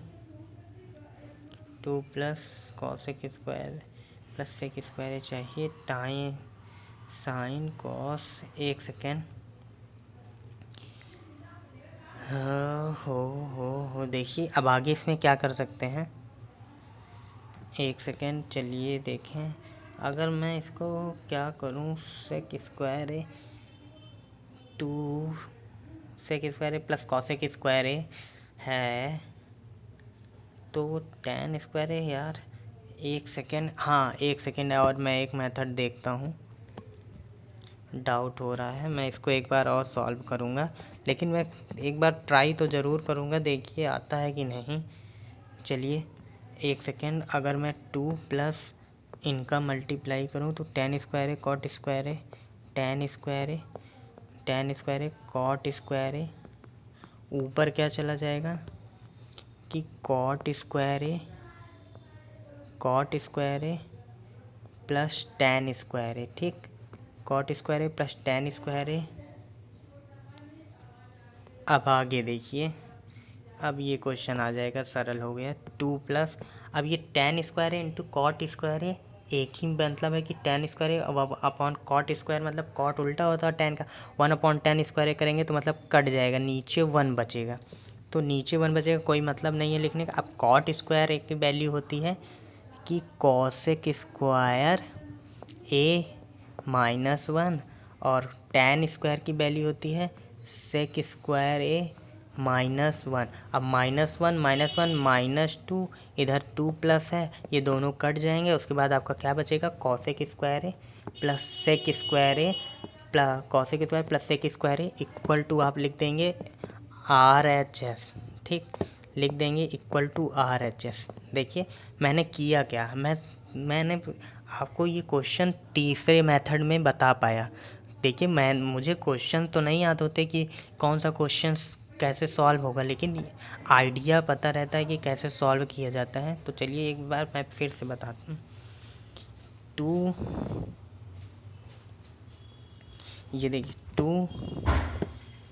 plus cosec square plus sec square चाहिए टाइम साइन कॉस। एक सेकेंड, हो देखिए अब आगे इसमें क्या कर सकते हैं। एक सेकेंड, चलिए देखें। अगर मैं इसको क्या करूं, सेक स्क्वायर ए 2 सेक स्क्वायर ए प्लस कॉसेक स्क्वायर ए है तो tan स्क्वायर है यार। एक सेकेंड, हाँ एक सेकेंड, और मैं एक मेथड देखता हूँ, डाउट हो रहा है, मैं इसको एक बार और सॉल्व करूँगा, लेकिन मैं एक बार ट्राई तो ज़रूर करूँगा, देखिए आता है कि नहीं। चलिए एक सेकेंड, अगर मैं 2 प्लस इनका मल्टीप्लाई करूँ तो tan स्क्वायर है कॉट स्क्वायर है tan स्क्वायर है कॉट स्क्वायर है, ऊपर क्या चला जाएगा कि कॉट स्क्वायर है प्लस tan स्क्वायर है, ठीक, कॉट स्क्वायर है प्लस tan स्क्वायर है। अब आगे देखिए, अब ये क्वेश्चन आ जाएगा, सरल हो गया। 2 प्लस, अब ये tan स्क्वायर है इंटू कॉट स्क्वायर है, एक ही मतलब है कि tan स्क्वायर है अब अपॉन कॉट स्क्वायर, मतलब कॉट उल्टा होता है tan का, 1 अपॉन tan स्क्वायर करेंगे तो मतलब कट जाएगा, नीचे 1 बचेगा, तो नीचे 1 बचेगा, कोई मतलब नहीं है लिखने का। अब कॉट स्क्वायर की वैल्यू होती है कि कॉसेक स्क्वायर ए -1 और tan स्क्वायर की वैल्यू होती है सेक स्क्वायर ए -1। अब -1 -2, इधर 2 प्लस है, ये दोनों कट जाएंगे, उसके बाद आपका क्या बचेगा, cosec square A plus sec square A plus cosec square plus sec square A equal to आप लिख देंगे RHS, ठीक, लिख देंगे इक्वल टू RHS। देखिए मैंने किया क्या, मैंने आपको ये क्वेश्चन तीसरे मेथड में बता पाया। देखिए मुझे क्वेश्चन तो नहीं याद होते कि कौन सा क्वेश्चन कैसे सॉल्व होगा, लेकिन आइडिया पता रहता है कि कैसे सॉल्व किया जाता है। तो चलिए एक बार मैं फिर से बताता हूँ। 2, ये देखिए 2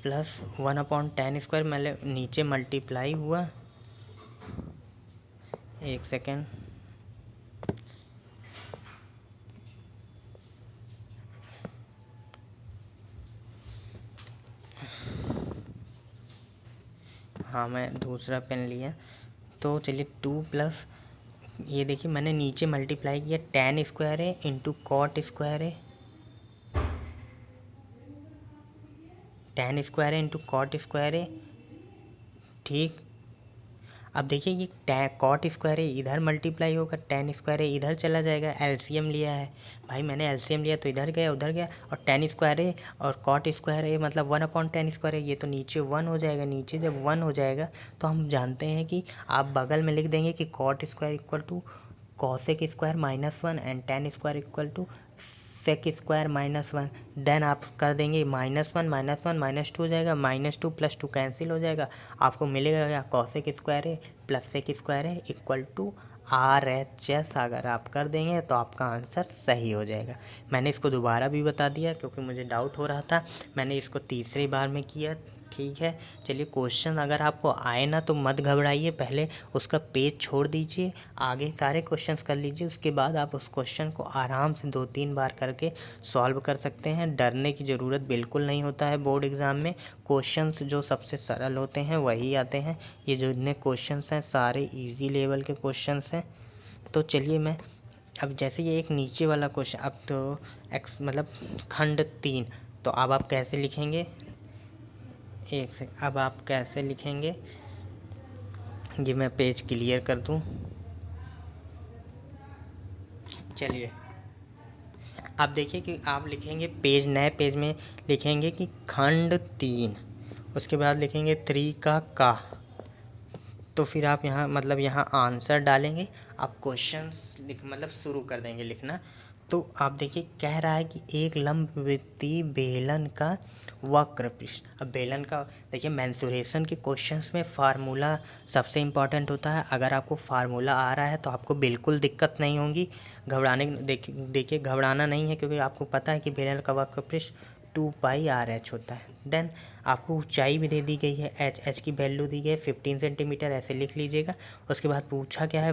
प्लस 1 अपॉन tan स्क्वायर, मतलब नीचे मल्टीप्लाई हुआ, एक सेकेंड, हाँ मैं दूसरा पेन लिया, तो चलिए 2 प्लस, ये देखिए मैंने नीचे मल्टीप्लाई किया, tan स्क्वायर है इंटू कॉट स्क्वायर है, tan स्क्वायर है इंटू कॉट स्क्वायर है, ठीक। अब देखिए ये कॉट स्क्वायर है इधर मल्टीप्लाई होगा, tan स्क्वायर है इधर चला जाएगा, एलसीएम लिया है भाई मैंने, एलसीएम लिया तो इधर गया उधर गया, और tan स्क्वायर है और कॉट स्क्वायर है मतलब 1 अपॉन tan स्क्वायर है, ये तो नीचे 1 हो जाएगा, नीचे जब 1 हो जाएगा तो हम जानते हैं कि आप बगल में लिख देंगे कि cot square equal to cosec square -1 and tan square equal to sec square -1। Then आप कर देंगे -1 -2 हो जाएगा, -2 + 2 कैंसिल हो जाएगा, आपको मिलेगा क्या, कॉसेक स्क्वायर है प्लस सेक स्क्वायर है इक्वल टू RHS। अगर आप कर देंगे तो आपका आंसर सही हो जाएगा। मैंने इसको दोबारा भी बता दिया क्योंकि मुझे डाउट हो रहा था, मैंने इसको तीसरी बार में किया, ठीक है। चलिए क्वेश्चन अगर आपको आए ना तो मत घबराइए, पहले उसका पेज छोड़ दीजिए, आगे सारे क्वेश्चंस कर लीजिए, उसके बाद आप उस क्वेश्चन को आराम से 2-3 बार करके सॉल्व कर सकते हैं। डरने की ज़रूरत बिल्कुल नहीं होता है, बोर्ड एग्ज़ाम में क्वेश्चंस जो सबसे सरल होते हैं वही आते हैं, ये जो इतने क्वेश्चंस हैं सारे इजी लेवल के क्वेश्चंस हैं। तो चलिए मैं अब जैसे ये एक नीचे वाला क्वेश्चन, अब तो मतलब खंड 3, तो अब आप कैसे लिखेंगे, एक से अब आप कैसे लिखेंगे, ये मैं पेज क्लियर कर दूं। चलिए अब देखिए कि आप लिखेंगे पेज, नए पेज में लिखेंगे कि खंड 3, उसके बाद लिखेंगे 3 का, तो फिर आप यहाँ मतलब यहाँ आंसर डालेंगे, आप क्वेश्चंस मतलब शुरू कर देंगे लिखना। तो आप देखिए कह रहा है कि एक लंबवृत्तीय बेलन का वक्र पृष्ठ। अब बेलन का देखिए मेंसुरेशन के क्वेश्चंस में फार्मूला सबसे इम्पॉर्टेंट होता है। अगर आपको फार्मूला आ रहा है तो आपको बिल्कुल दिक्कत नहीं होगी। देखिए घबराना नहीं है, क्योंकि आपको पता है कि बेलन का वक्र पृष्ठ 2πr/h होता है। देन आपको ऊंचाई भी दे दी गई है, एच की वैल्यू दी गई है 15 सेंटीमीटर, ऐसे लिख लीजिएगा। उसके बाद पूछा क्या है,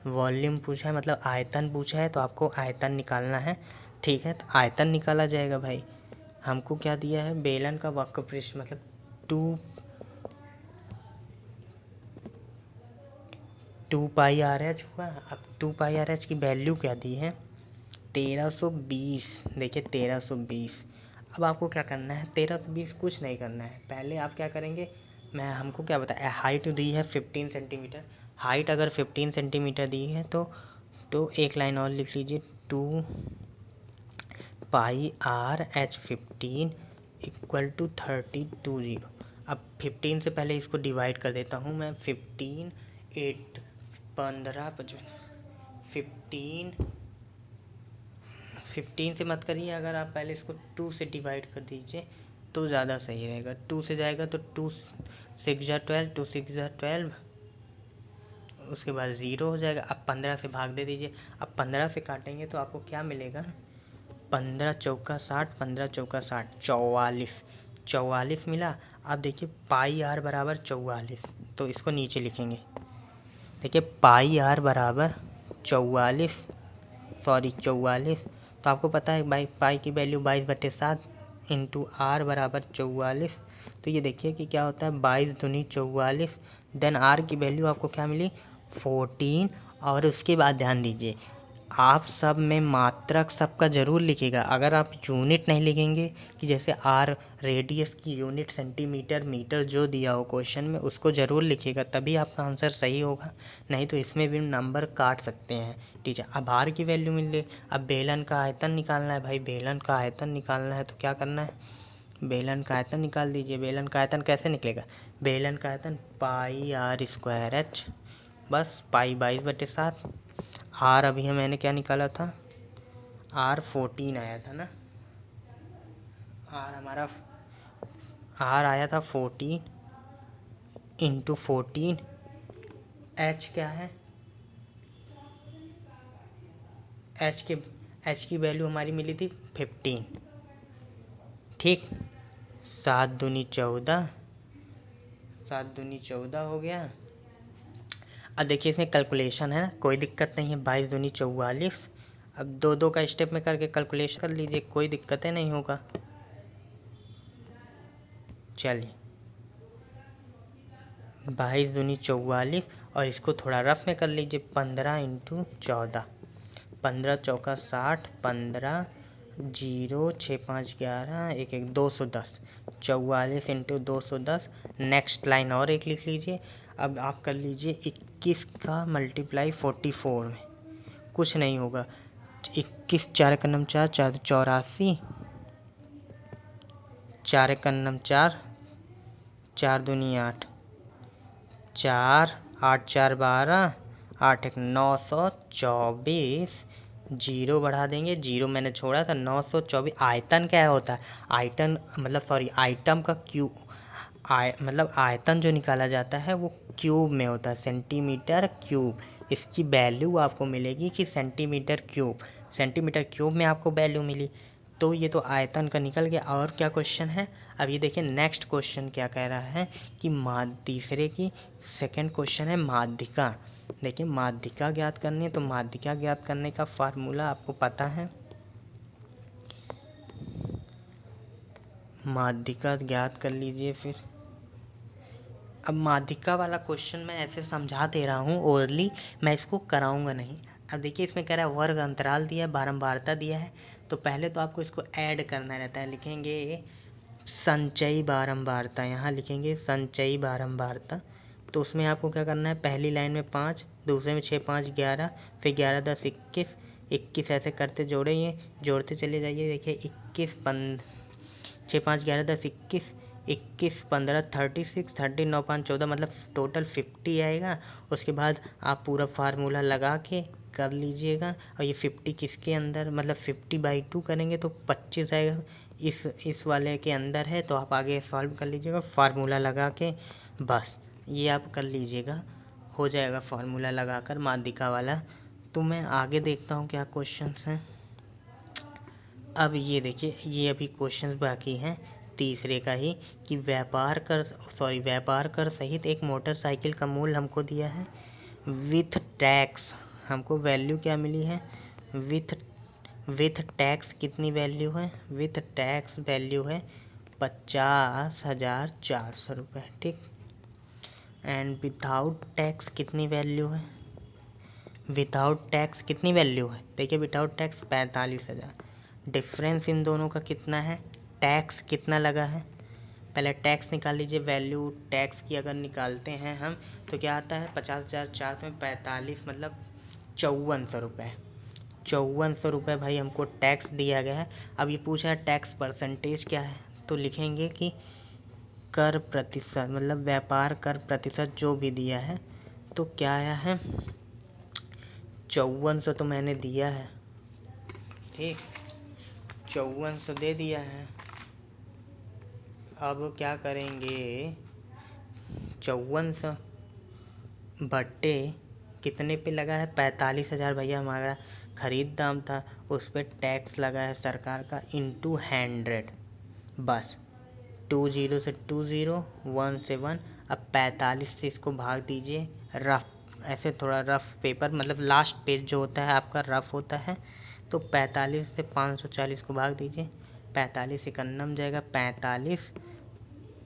वॉल्यूम पूछा है, मतलब आयतन पूछा है, तो आपको आयतन निकालना है। ठीक है, तो आयतन निकाला जाएगा भाई। हमको क्या दिया है, बेलन का वक्र पृष्ठ मतलब 2πr/h हुआ। अब 2πr/h की वैल्यू क्या दी है, 1320। देखिए 1320। अब आपको क्या करना है, 1320 कुछ नहीं करना है। पहले आप क्या करेंगे, हमको क्या बताया, हाइट दी है 15 सेंटीमीटर। हाइट अगर 15 सेंटीमीटर दी है तो एक लाइन और लिख लीजिए, 2πr/h 15 इक्वल टू 320। अब 15 से पहले इसको डिवाइड कर देता हूँ मैं। 15 8 15 15 से मत करिए, अगर आप पहले इसको 2 से डिवाइड कर दीजिए तो ज़्यादा सही रहेगा। 2 से जाएगा तो 2 6 12, 2 6 12, उसके बाद 0 हो जाएगा। अब 15 से भाग दे दीजिए। अब 15 से काटेंगे तो आपको क्या मिलेगा, 15 चौका 60, 15 चौका 60, 44 मिला। अब देखिए पाई आर बराबर 44, तो इसको नीचे लिखेंगे। देखिए पाई आर बराबर 44, तो आपको पता है भाई पाई की वैल्यू 22/7 इंटू आर बराबर 44। तो ये देखिए कि क्या होता है, 22 दूनी 44। देन आर की वैल्यू आपको क्या मिली, 14। और उसके बाद ध्यान दीजिए, आप सब में मात्रक सबका ज़रूर लिखिएगा। अगर आप यूनिट नहीं लिखेंगे, कि जैसे आर रेडियस की यूनिट सेंटीमीटर मीटर जो दिया हो क्वेश्चन में, उसको ज़रूर लिखिएगा, तभी आपका आंसर सही होगा। नहीं तो इसमें भी नंबर काट सकते हैं टीचर। अब आर की वैल्यू मिल गई। अब बेलन का आयतन निकालना है भाई, बेलन का आयतन निकालना है तो क्या करना है, बेलन का आयतन निकाल दीजिए। बेलन का आयतन कैसे निकलेगा, बेलन का आयतन πr²h, बस पाई 22/7। आर अभी मैंने क्या निकाला था, आर 14 आया था ना, आर आया था 14 इंटू 14। एच क्या है, एच की वैल्यू हमारी मिली थी 15। ठीक, 7 दूनी 14, 7 दूनी 14 हो गया। अब देखिए इसमें कैलकुलेशन है, कोई दिक्कत नहीं है। 22 दूनी 44। अब दो का स्टेप में करके कैलकुलेशन कर लीजिए, कोई दिक्कत नहीं होगा। चलिए 22 दूनी 44, और इसको थोड़ा रफ में कर लीजिए, 15 इंटू 14, 15 चौका 60, 15 0 6 5 11 1 1 210, 44 इंटू 210। नेक्स्ट लाइन और एक लिख लीजिए। अब आप कर लीजिए 21 का मल्टीप्लाई 44 में, कुछ नहीं होगा। 21 4 का नम 4, 4 84, 4 एक नम 4, 4 दूनी 8, 4 8 4 12, 8 1 924। जीरो बढ़ा देंगे, जीरो मैंने छोड़ा था, 924। आयतन क्या होता है, आयतन मतलब आइटम का क्यूब, मतलब आयतन जो निकाला जाता है वो क्यूब में होता है, सेंटीमीटर क्यूब। इसकी वैल्यू आपको मिलेगी कि सेंटीमीटर क्यूब में आपको वैल्यू मिली। तो ये तो आयतन का निकल गया। और क्या क्वेश्चन है, अब ये देखिए नेक्स्ट क्वेश्चन क्या कह रहा है कि तीसरे की सेकंड क्वेश्चन है माध्यिका। देखिए माध्यिका ज्ञात करनी है, तो माध्यिका ज्ञात करने का फार्मूला आपको पता है। माध्यिका ज्ञात कर लीजिए फिर। अब माध्यिका वाला क्वेश्चन मैं ऐसे समझा दे रहा हूँ ओरली, मैं इसको कराऊंगा नहीं। अब देखिए इसमें कह रहा है वर्ग अंतराल दिया है, बारंबारता दिया है, तो पहले तो आपको इसको ऐड करना रहता है। लिखेंगे संचयी बारंबारता, यहाँ लिखेंगे संचयी बारंबारता। तो उसमें आपको क्या करना है, पहली लाइन में 5, दूसरे में 6 5 11, फिर 11 10 21, 21 ऐसे करते जोड़ेंगे, जोड़ते चले जाइए। देखिए 21 6 5 11 10 21, 21 15 36, 30 9 5 14, मतलब टोटल 50 आएगा। उसके बाद आप पूरा फार्मूला लगा के कर लीजिएगा। और ये 50 किसके अंदर, मतलब 50/2 करेंगे तो 25 आएगा, इस वाले के अंदर है, तो आप आगे सॉल्व कर लीजिएगा फार्मूला लगा के। बस ये आप कर लीजिएगा, हो जाएगा फार्मूला लगाकर माध्यिका वाला। तो मैं आगे देखता हूँ क्या क्वेश्चंस हैं। अब ये देखिए, ये अभी क्वेश्चंस बाकी हैं तीसरे का ही, कि व्यापार कर सहित एक मोटरसाइकिल का मूल्य हमको दिया है विथ टैक्स। हमको वैल्यू क्या मिली है, विथ टैक्स कितनी वैल्यू है, विथ टैक्स वैल्यू है 50,400 रुपये, ठीक। एंड विदाउट टैक्स कितनी वैल्यू है, विदाउट टैक्स कितनी वैल्यू है, देखिए विदाउट टैक्स 45,000। डिफरेंस इन दोनों का कितना है, टैक्स कितना लगा है, पहले टैक्स निकाल लीजिए। वैल्यू टैक्स की अगर निकालते हैं हम तो क्या आता है, 50,400 में 45 मतलब 5400 रुपये। 5400 रुपये भाई हमको टैक्स दिया गया है। अब ये पूछा है टैक्स परसेंटेज क्या है, तो लिखेंगे कि कर प्रतिशत, मतलब व्यापार कर प्रतिशत जो भी दिया है, तो क्या आया है 5400 तो मैंने दिया है, ठीक, 5400 दे दिया है। अब क्या करेंगे, 5400 बट्टे कितने पे लगा है, 45,000 भैया हमारा खरीद दाम था, उस पर टैक्स लगा है सरकार का इंटू 100। बस 20 से 20, 1 से 1। अब 45 से इसको भाग दीजिए, रफ ऐसे थोड़ा रफ पेपर, मतलब लास्ट पेज जो होता है आपका रफ होता है। तो 45 से 540 को भाग दीजिए, 45 51 जाएगा, 45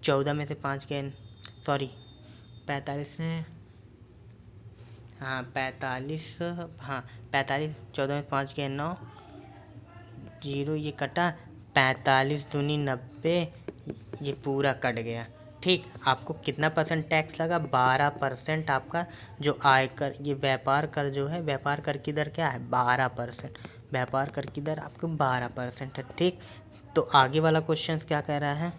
14 में से 5 के 45 में, हाँ 45, हाँ 45 14 में 5 के 9, 0 ये कटा, 45 दूनी 90, ये पूरा कट गया, ठीक। आपको कितना परसेंट टैक्स लगा, 12% आपका जो आयकर, ये व्यापार कर जो है, व्यापार कर की दर क्या है 12%, व्यापार कर की दर आपको 12% है, ठीक। तो आगे वाला क्वेश्चन क्या कह रहा है,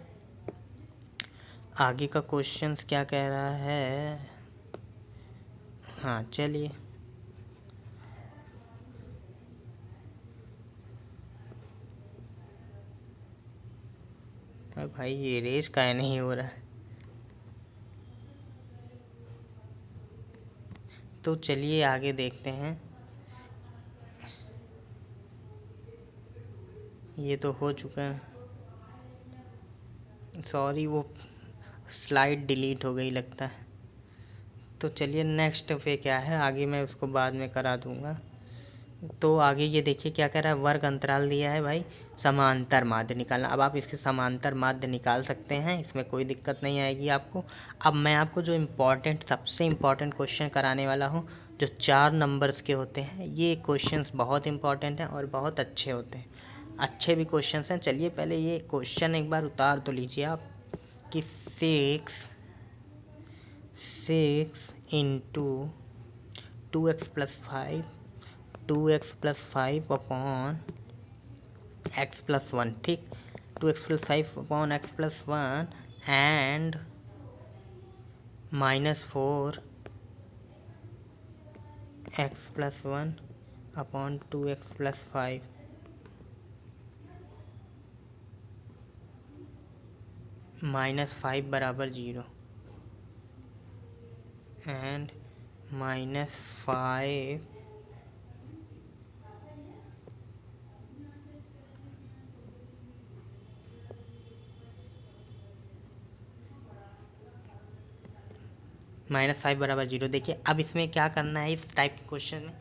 आगे का क्वेश्चन क्या कह रहा है, हाँ चलिए भाई ये रेस का नहीं हो रहा है, तो चलिए आगे देखते हैं। ये तो हो चुका है, सॉरी वो स्लाइड डिलीट हो गई लगता है। तो चलिए नेक्स्ट पे क्या है, आगे मैं उसको बाद में करा दूंगा। तो आगे ये देखिए क्या कह रहा है, वर्ग अंतराल दिया है भाई, समांतर माध्य निकालना। अब आप इसके समांतर माध्य निकाल सकते हैं, इसमें कोई दिक्कत नहीं आएगी आपको। अब मैं आपको जो सबसे इम्पॉर्टेंट क्वेश्चन कराने वाला हूँ, जो 4 नंबर्स के होते हैं, ये क्वेश्चंस बहुत इंपॉर्टेंट हैं और बहुत अच्छे होते हैं, अच्छे भी क्वेश्चंस हैं। चलिए पहले ये क्वेश्चन एक बार उतार तो लीजिए आप, कि 6 इंटू 2x+5 अपॉन x+1, ठीक। 2x+5 upon x+1 and -4x+1 upon 2x+5 -5 बराबर 0 एंड -5 -5 बराबर 0। देखिए अब इसमें क्या करना है, इस टाइप के क्वेश्चन में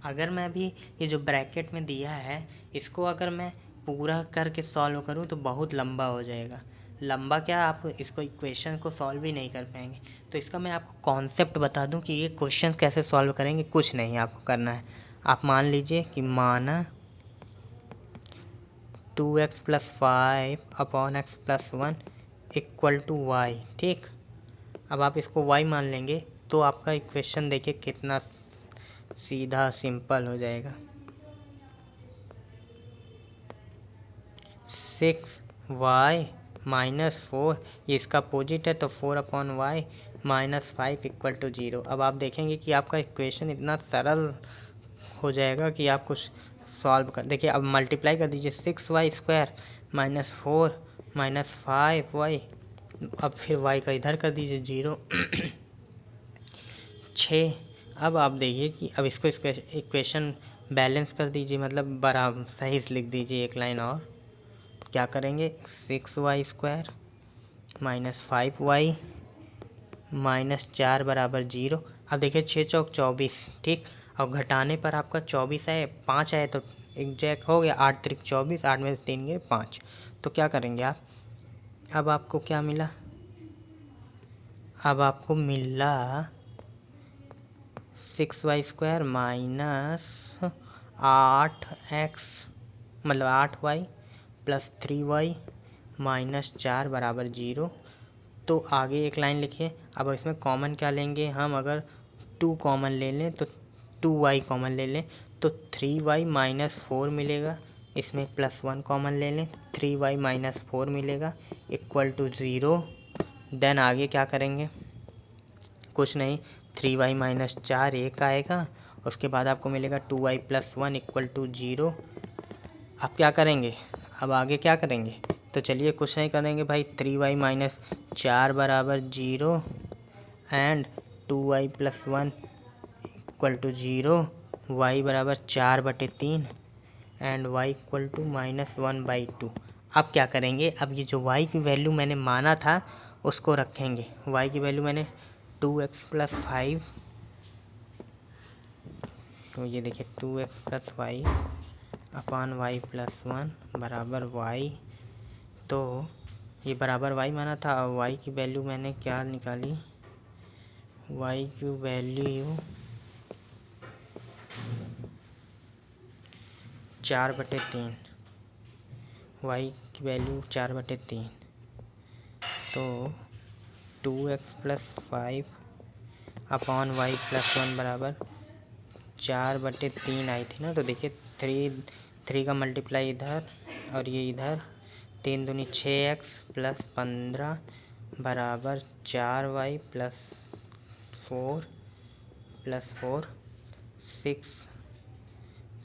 अगर मैं अभी ये जो ब्रैकेट में दिया है, इसको अगर मैं पूरा करके सॉल्व करूँ तो बहुत लंबा हो जाएगा, लंबा क्या, आप इसको इक्वेशन को सॉल्व ही नहीं कर पाएंगे। तो इसका मैं आपको कॉन्सेप्ट बता दूं कि ये क्वेश्चन कैसे सॉल्व करेंगे। कुछ नहीं आपको करना है, आप मान लीजिए कि माना 2x+5 upon x+1 equal to y, ठीक। अब आप इसको y मान लेंगे तो आपका इक्वेशन देखिए कितना सीधा सिंपल हो जाएगा। 6y -4, ये इसका अपोजिट है, तो 4/y -5 इक्वल टू 0। अब आप देखेंगे कि आपका इक्वेशन इतना सरल हो जाएगा कि आप कुछ सॉल्व कर देखिए। अब मल्टीप्लाई कर दीजिए 6y² माइनस 4 माइनस 5y। अब फिर y का इधर कर दीजिए 0 6। अब आप देखिए कि अब इसको इक्वेशन बैलेंस कर दीजिए, मतलब बराबर सही से लिख दीजिए एक लाइन और। क्या करेंगे 6y² माइनस 5y माइनस 4 बराबर 0। अब देखिए 6 चौक 24, ठीक। और घटाने पर आपका 24 आए, 5 आए तो एग्जैक्ट हो गया। 8 त्रिक 24, 8 में से 3 गए 5। तो क्या करेंगे आप, अब आपको क्या मिला, अब आपको मिला 6y² माइनस 8x मतलब 8y प्लस 3y माइनस 4 बराबर 0। तो आगे एक लाइन लिखिए। अब इसमें कॉमन क्या लेंगे हम, अगर 2 कॉमन ले लें तो 2y कॉमन ले लें तो 3y माइनस 4 मिलेगा। इसमें प्लस 1 कॉमन ले लें, 3y माइनस 4 मिलेगा इक्वल टू 0। देन आगे क्या करेंगे, कुछ नहीं, 3y माइनस 4 एक आएगा। उसके बाद आपको मिलेगा 2y प्लस 1 इक्वल टू 0। आप क्या करेंगे, अब आगे क्या करेंगे, तो चलिए कुछ नहीं करेंगे भाई। 3y माइनस 4 बराबर 0 and 2y plus 1 equal to 0। y बराबर 4/3 and y equal to minus 1/2। अब क्या करेंगे, अब ये जो y की वैल्यू मैंने माना था उसको रखेंगे। y की वैल्यू मैंने 2x प्लस 5, तो ये देखिए 2x प्लस 5 अपान y प्लस 1 बराबर y। तो ये बराबर y माना था, और y की वैल्यू मैंने क्या निकाली, y की वैल्यू 4/3, y की वैल्यू 4/3। तो 2x plus 5 upon y plus 1 बराबर 4/3 आई थी ना। तो देखिए 3 का मल्टीप्लाई इधर और ये इधर, 3 दूनी 6x प्लस 15 बराबर 4y plus 4 plus 4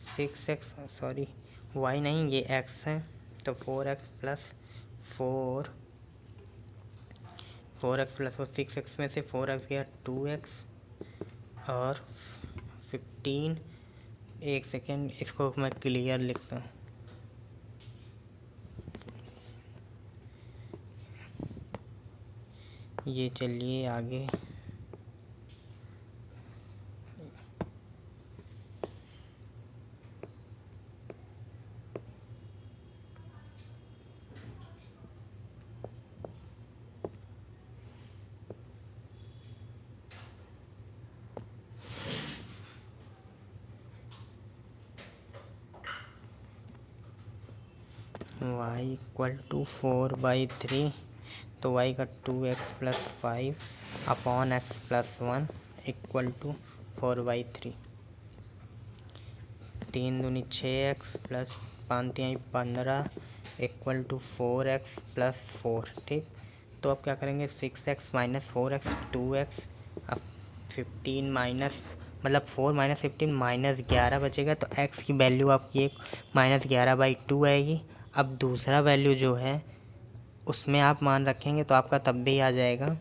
6x sorry y नहीं ये x है, तो 4x प्लस 4 6x में से 4x गया 2x और 15। एक सेकेंड इसको मैं क्लियर लिखता हूँ। ये चलिए आगे, y इक्वल टू 4/3। तो y का 2x plus 5 upon x plus 1 equal to 4/3। 3 दूनी 6x plus 15 equal to 4x plus 4, ठीक। तो अब क्या करेंगे 6x माइनस 4x 2x। अब 15 माइनस मतलब 4 माइनस 15 माइनस 11 बचेगा। तो x की वैल्यू आपकी एक माइनस 11/2 आएगी। अब दूसरा वैल्यू जो है उसमें आप मान रखेंगे तो आपका तब भी आ जाएगा।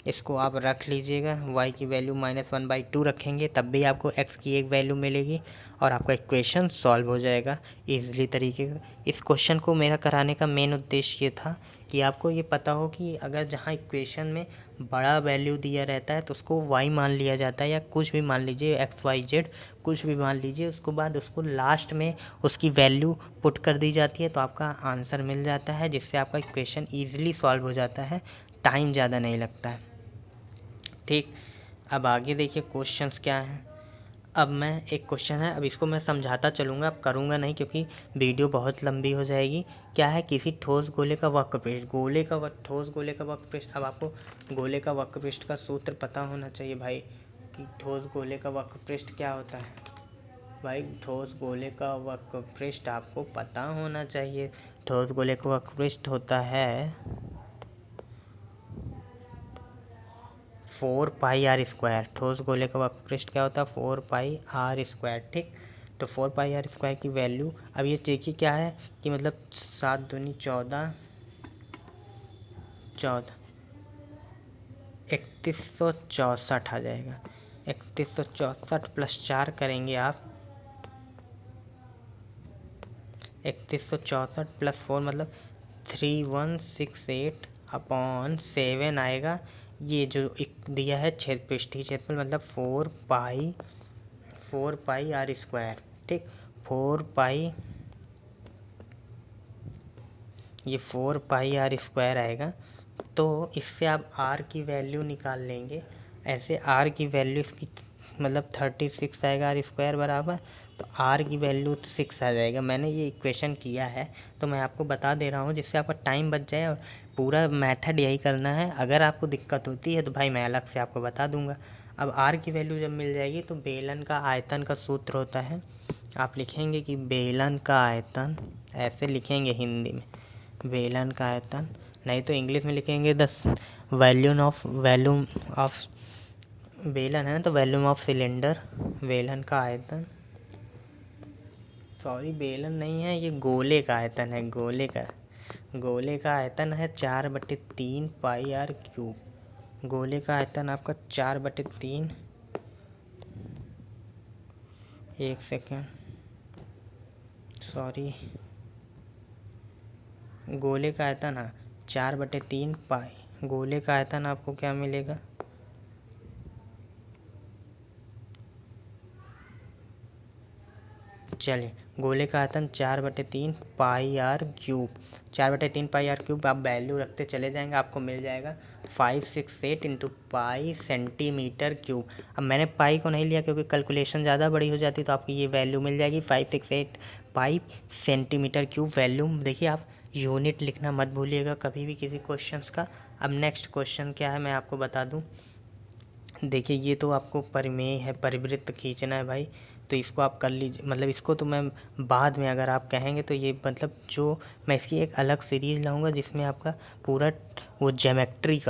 इसको आप रख लीजिएगा, y की वैल्यू -1/2 रखेंगे तब भी आपको x की एक वैल्यू मिलेगी और आपका इक्वेशन सॉल्व हो जाएगा ईज़िली तरीके का। इस क्वेश्चन को मेरा कराने का मेन उद्देश्य ये था कि आपको ये पता हो कि अगर जहाँ इक्वेशन में बड़ा वैल्यू दिया रहता है तो उसको y मान लिया जाता है, या कुछ भी मान लीजिए x y z कुछ भी मान लीजिए, उसको बाद उसको लास्ट में उसकी वैल्यू पुट कर दी जाती है तो आपका आंसर मिल जाता है, जिससे आपका इक्वेशन ईज़िली सॉल्व हो जाता है, टाइम ज़्यादा नहीं लगता है, ठीक। अब आगे देखिए क्वेश्चंस क्या हैं। अब मैं एक क्वेश्चन है, अब इसको मैं समझाता चलूँगा, अब करूँगा नहीं क्योंकि वीडियो बहुत लंबी हो जाएगी। क्या है, किसी ठोस गोले का वक्रपृष्ठ, ठोस गोले का वक्रपृष्ठ। अब आपको गोले का वक्रपृष्ठ का सूत्र पता होना चाहिए भाई, कि ठोस गोले का वक्रपृष्ठ क्या होता है। भाई ठोस गोले का वक्रपृष्ठ आपको पता होना चाहिए। ठोस गोले का वक्रपृष्ठ होता है 4πr²। ठोस गोले का वक्रपृष्ठ क्या होता है 4πr², ठीक। तो 4πr² की वैल्यू, अब ये देखिए क्या है कि मतलब 7 दूनी 14, 3164 आ जाएगा। 3164 प्लस 4 करेंगे आप, 3164 प्लस 4 मतलब 3168 अपॉन 7 आएगा। ये जो एक दिया है पृष्ठीय क्षेत्रफल मतलब 4πr², ठीक। 4π, ये 4πr² आएगा। तो इससे आप r की वैल्यू निकाल लेंगे। ऐसे r की वैल्यू इसकी मतलब 36 आएगा r² बराबर, तो r की वैल्यू 6 आ जाएगा। मैंने ये इक्वेशन किया है तो मैं आपको बता दे रहा हूँ जिससे आपका टाइम बच जाए, और पूरा मेथड यही करना है। अगर आपको दिक्कत होती है तो भाई मैं अलग से आपको बता दूंगा। अब r की वैल्यू जब मिल जाएगी तो बेलन का आयतन का सूत्र होता है, आप लिखेंगे कि बेलन का आयतन, ऐसे लिखेंगे हिंदी में, बेलन का आयतन, नहीं तो इंग्लिश में लिखेंगे वॉल्यूम ऑफ बेलन है ना, तो वॉल्यूम ऑफ सिलेंडर, बेलन का आयतन, सॉरी बेलन नहीं है, ये गोले का आयतन है, गोले का आयतन है 4/3 πr³। गोले का आयतन आपका 4/3, एक सेकेंड, सॉरी, गोले का आयतन है 4/3 पाई। गोले का आयतन आपको क्या मिलेगा, चलिए गोले का आयतन 4/3 πr³, 4/3 πr³ आप वैल्यू रखते चले जाएंगे, आपको मिल जाएगा 568 इंटू पाई सेंटीमीटर क्यूब। अब मैंने पाई को नहीं लिया क्योंकि कैलकुलेशन ज़्यादा बड़ी हो जाती, तो आपकी ये वैल्यू मिल जाएगी 568 पाई सेंटीमीटर क्यूब वैल्यू। देखिए आप यूनिट लिखना मत भूलिएगा कभी भी किसी क्वेश्चंस का। अब नेक्स्ट क्वेश्चन क्या है मैं आपको बता दूं। देखिए ये तो आपको परिमेय है, परिवृत्त खींचना है भाई, तो इसको आप कर लीजिए। मतलब इसको तो मैं बाद में अगर आप कहेंगे तो ये मतलब जो मैं इसकी एक अलग सीरीज़ लाऊंगा जिसमें आपका पूरा वो ज्योमेट्री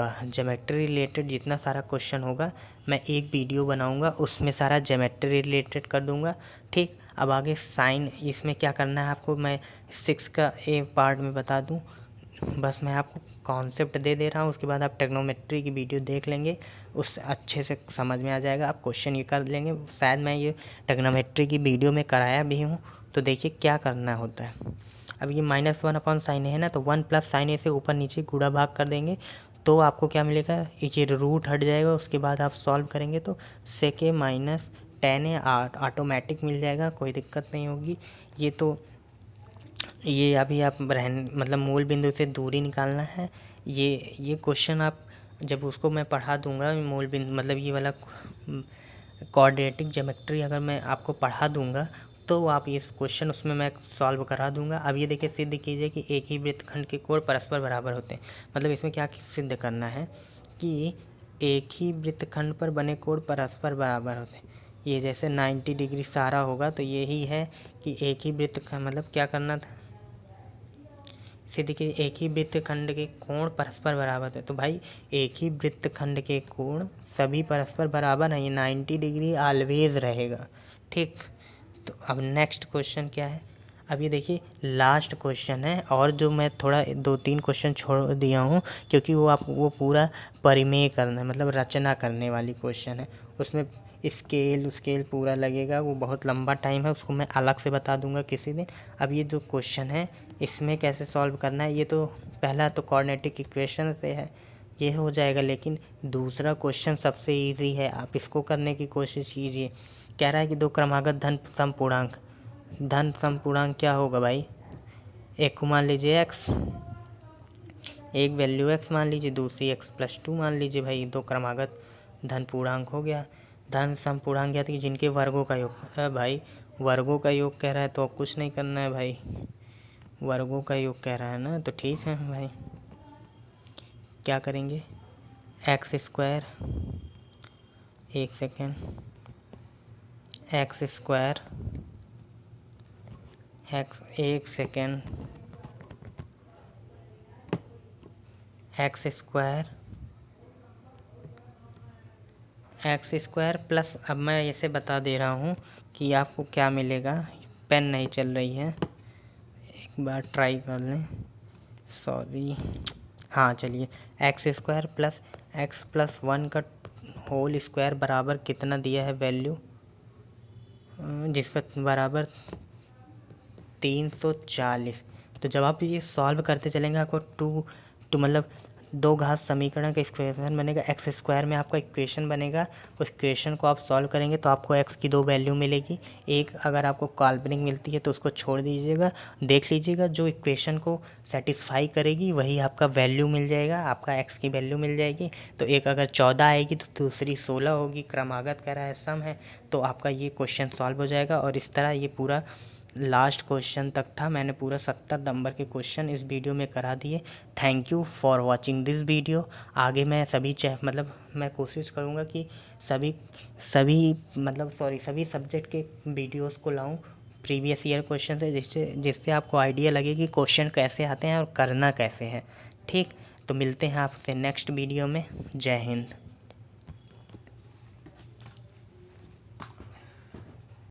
रिलेटेड जितना सारा क्वेश्चन होगा मैं एक वीडियो बनाऊंगा, उसमें सारा ज्योमेट्री रिलेटेड कर दूंगा, ठीक। अब आगे साइन, इसमें क्या करना है आपको मैं 6 का ए पार्ट में बता दूं, बस मैं आपको कॉन्सेप्ट दे दे रहा हूँ, उसके बाद आप ट्रिग्नोमेट्री की वीडियो देख लेंगे, उस अच्छे से समझ में आ जाएगा, आप क्वेश्चन ये कर लेंगे। शायद मैं ये ट्रिग्नोमेट्री की वीडियो में कराया भी हूँ। तो देखिए क्या करना होता है। अब ये -1 अपॉन साइन है ना, तो 1 प्लस साइन ए से ऊपर नीचे गुणा भाग कर देंगे तो आपको क्या मिलेगा, ये रूट हट जाएगा। उसके बाद आप सॉल्व करेंगे तो सेक ए माइनस टेन ए ऑटोमेटिक मिल जाएगा, कोई दिक्कत नहीं होगी। ये तो ये अभी आप मतलब मूल बिंदु से दूरी निकालना है। ये क्वेश्चन आप जब उसको मैं पढ़ा दूंगा, मूल बिंदु मतलब ये वाला क्वाड्रेटिक ज्योमेट्री अगर मैं आपको पढ़ा दूंगा तो आप ये क्वेश्चन उसमें मैं सॉल्व करा दूंगा। अब ये देखिए सिद्ध कीजिए कि एक ही वृत्तखंड के कोण परस्पर बराबर होते हैं। मतलब इसमें क्या सिद्ध करना है कि एक ही वृत्तखंड पर बने कोण परस्पर बराबर होते हैं। ये जैसे 90 डिग्री सारा होगा तो यही है कि एक ही वृत्तखंड, मतलब क्या करना था, सिद्ध कि एक ही वृत्तखंड के कोण परस्पर बराबर है। तो भाई एक ही वृत्तखंड के कोण सभी परस्पर बराबर हैं, ये 90 डिग्री ऑलवेज रहेगा, ठीक। तो अब नेक्स्ट क्वेश्चन क्या है, अब ये देखिए लास्ट क्वेश्चन है, और जो मैं थोड़ा 2-3 क्वेश्चन छोड़ दिया हूँ क्योंकि वो पूरा परिमेय करना है, मतलब रचना करने वाली क्वेश्चन है, उसमें स्केल पूरा लगेगा, वो बहुत लंबा टाइम है, उसको मैं अलग से बता दूंगा किसी दिन। अब ये जो क्वेश्चन है इसमें कैसे सॉल्व करना है, ये तो पहला तो क्वाड्रेटिक इक्वेशन से है, ये हो जाएगा। लेकिन दूसरा क्वेश्चन सबसे इजी है, आप इसको करने की कोशिश कीजिए। कह रहा है कि दो क्रमागत धन सम पूर्णांक क्या होगा भाई, एक को मान लीजिए x, एक वैल्यू x मान लीजिए, दूसरी x+2 मान लीजिए। भाई दो क्रमागत धन पूर्णांक हो गया। धन सम पूर्णांक ज्ञात कि जिनके वर्गों का योग है। भाई वर्गों का योग कह रहा है तो कुछ नहीं करना है भाई, वर्गों का योग कह रहा है ना, तो ठीक है भाई। क्या करेंगे, x², एक सेकेंड, x², एक second, x² x square plus, अब मैं इसे बता दे रहा हूँ कि आपको क्या मिलेगा। पेन नहीं चल रही है, एक बार ट्राई कर लें। सॉरी, हाँ चलिए। X square plus x plus 1 का होल स्क्वायर बराबर कितना दिया है वैल्यू, जिसका बराबर 340। तो जब आप ये सॉल्व करते चलेंगे आपको टू मतलब दो घात समीकरण का इक्वेशन बनेगा। एक्स स्क्वायर में आपका इक्वेशन बनेगा, उस इक्वेशन को आप सॉल्व करेंगे तो आपको एक्स की दो वैल्यू मिलेगी। एक अगर आपको काल्पनिक मिलती है तो उसको छोड़ दीजिएगा, देख लीजिएगा जो इक्वेशन को सेटिस्फाई करेगी वही आपका वैल्यू मिल जाएगा, आपका एक्स की वैल्यू मिल जाएगी। तो एक अगर 14 आएगी तो दूसरी 16 होगी, क्रमागत कह रहा है, सम है, तो आपका ये क्वेश्चन सॉल्व हो जाएगा। और इस तरह ये पूरा लास्ट क्वेश्चन तक था। मैंने पूरा 70 नंबर के क्वेश्चन इस वीडियो में करा दिए। Thank you for watching this video. आगे मैं मैं कोशिश करूँगा कि सभी सभी सब्जेक्ट के वीडियोस को लाऊं प्रीवियस ईयर क्वेश्चन से, जिससे आपको आइडिया लगे कि क्वेश्चन कैसे आते हैं और करना कैसे है। ठीक, तो मिलते हैं आपसे नेक्स्ट वीडियो में। जय हिंद।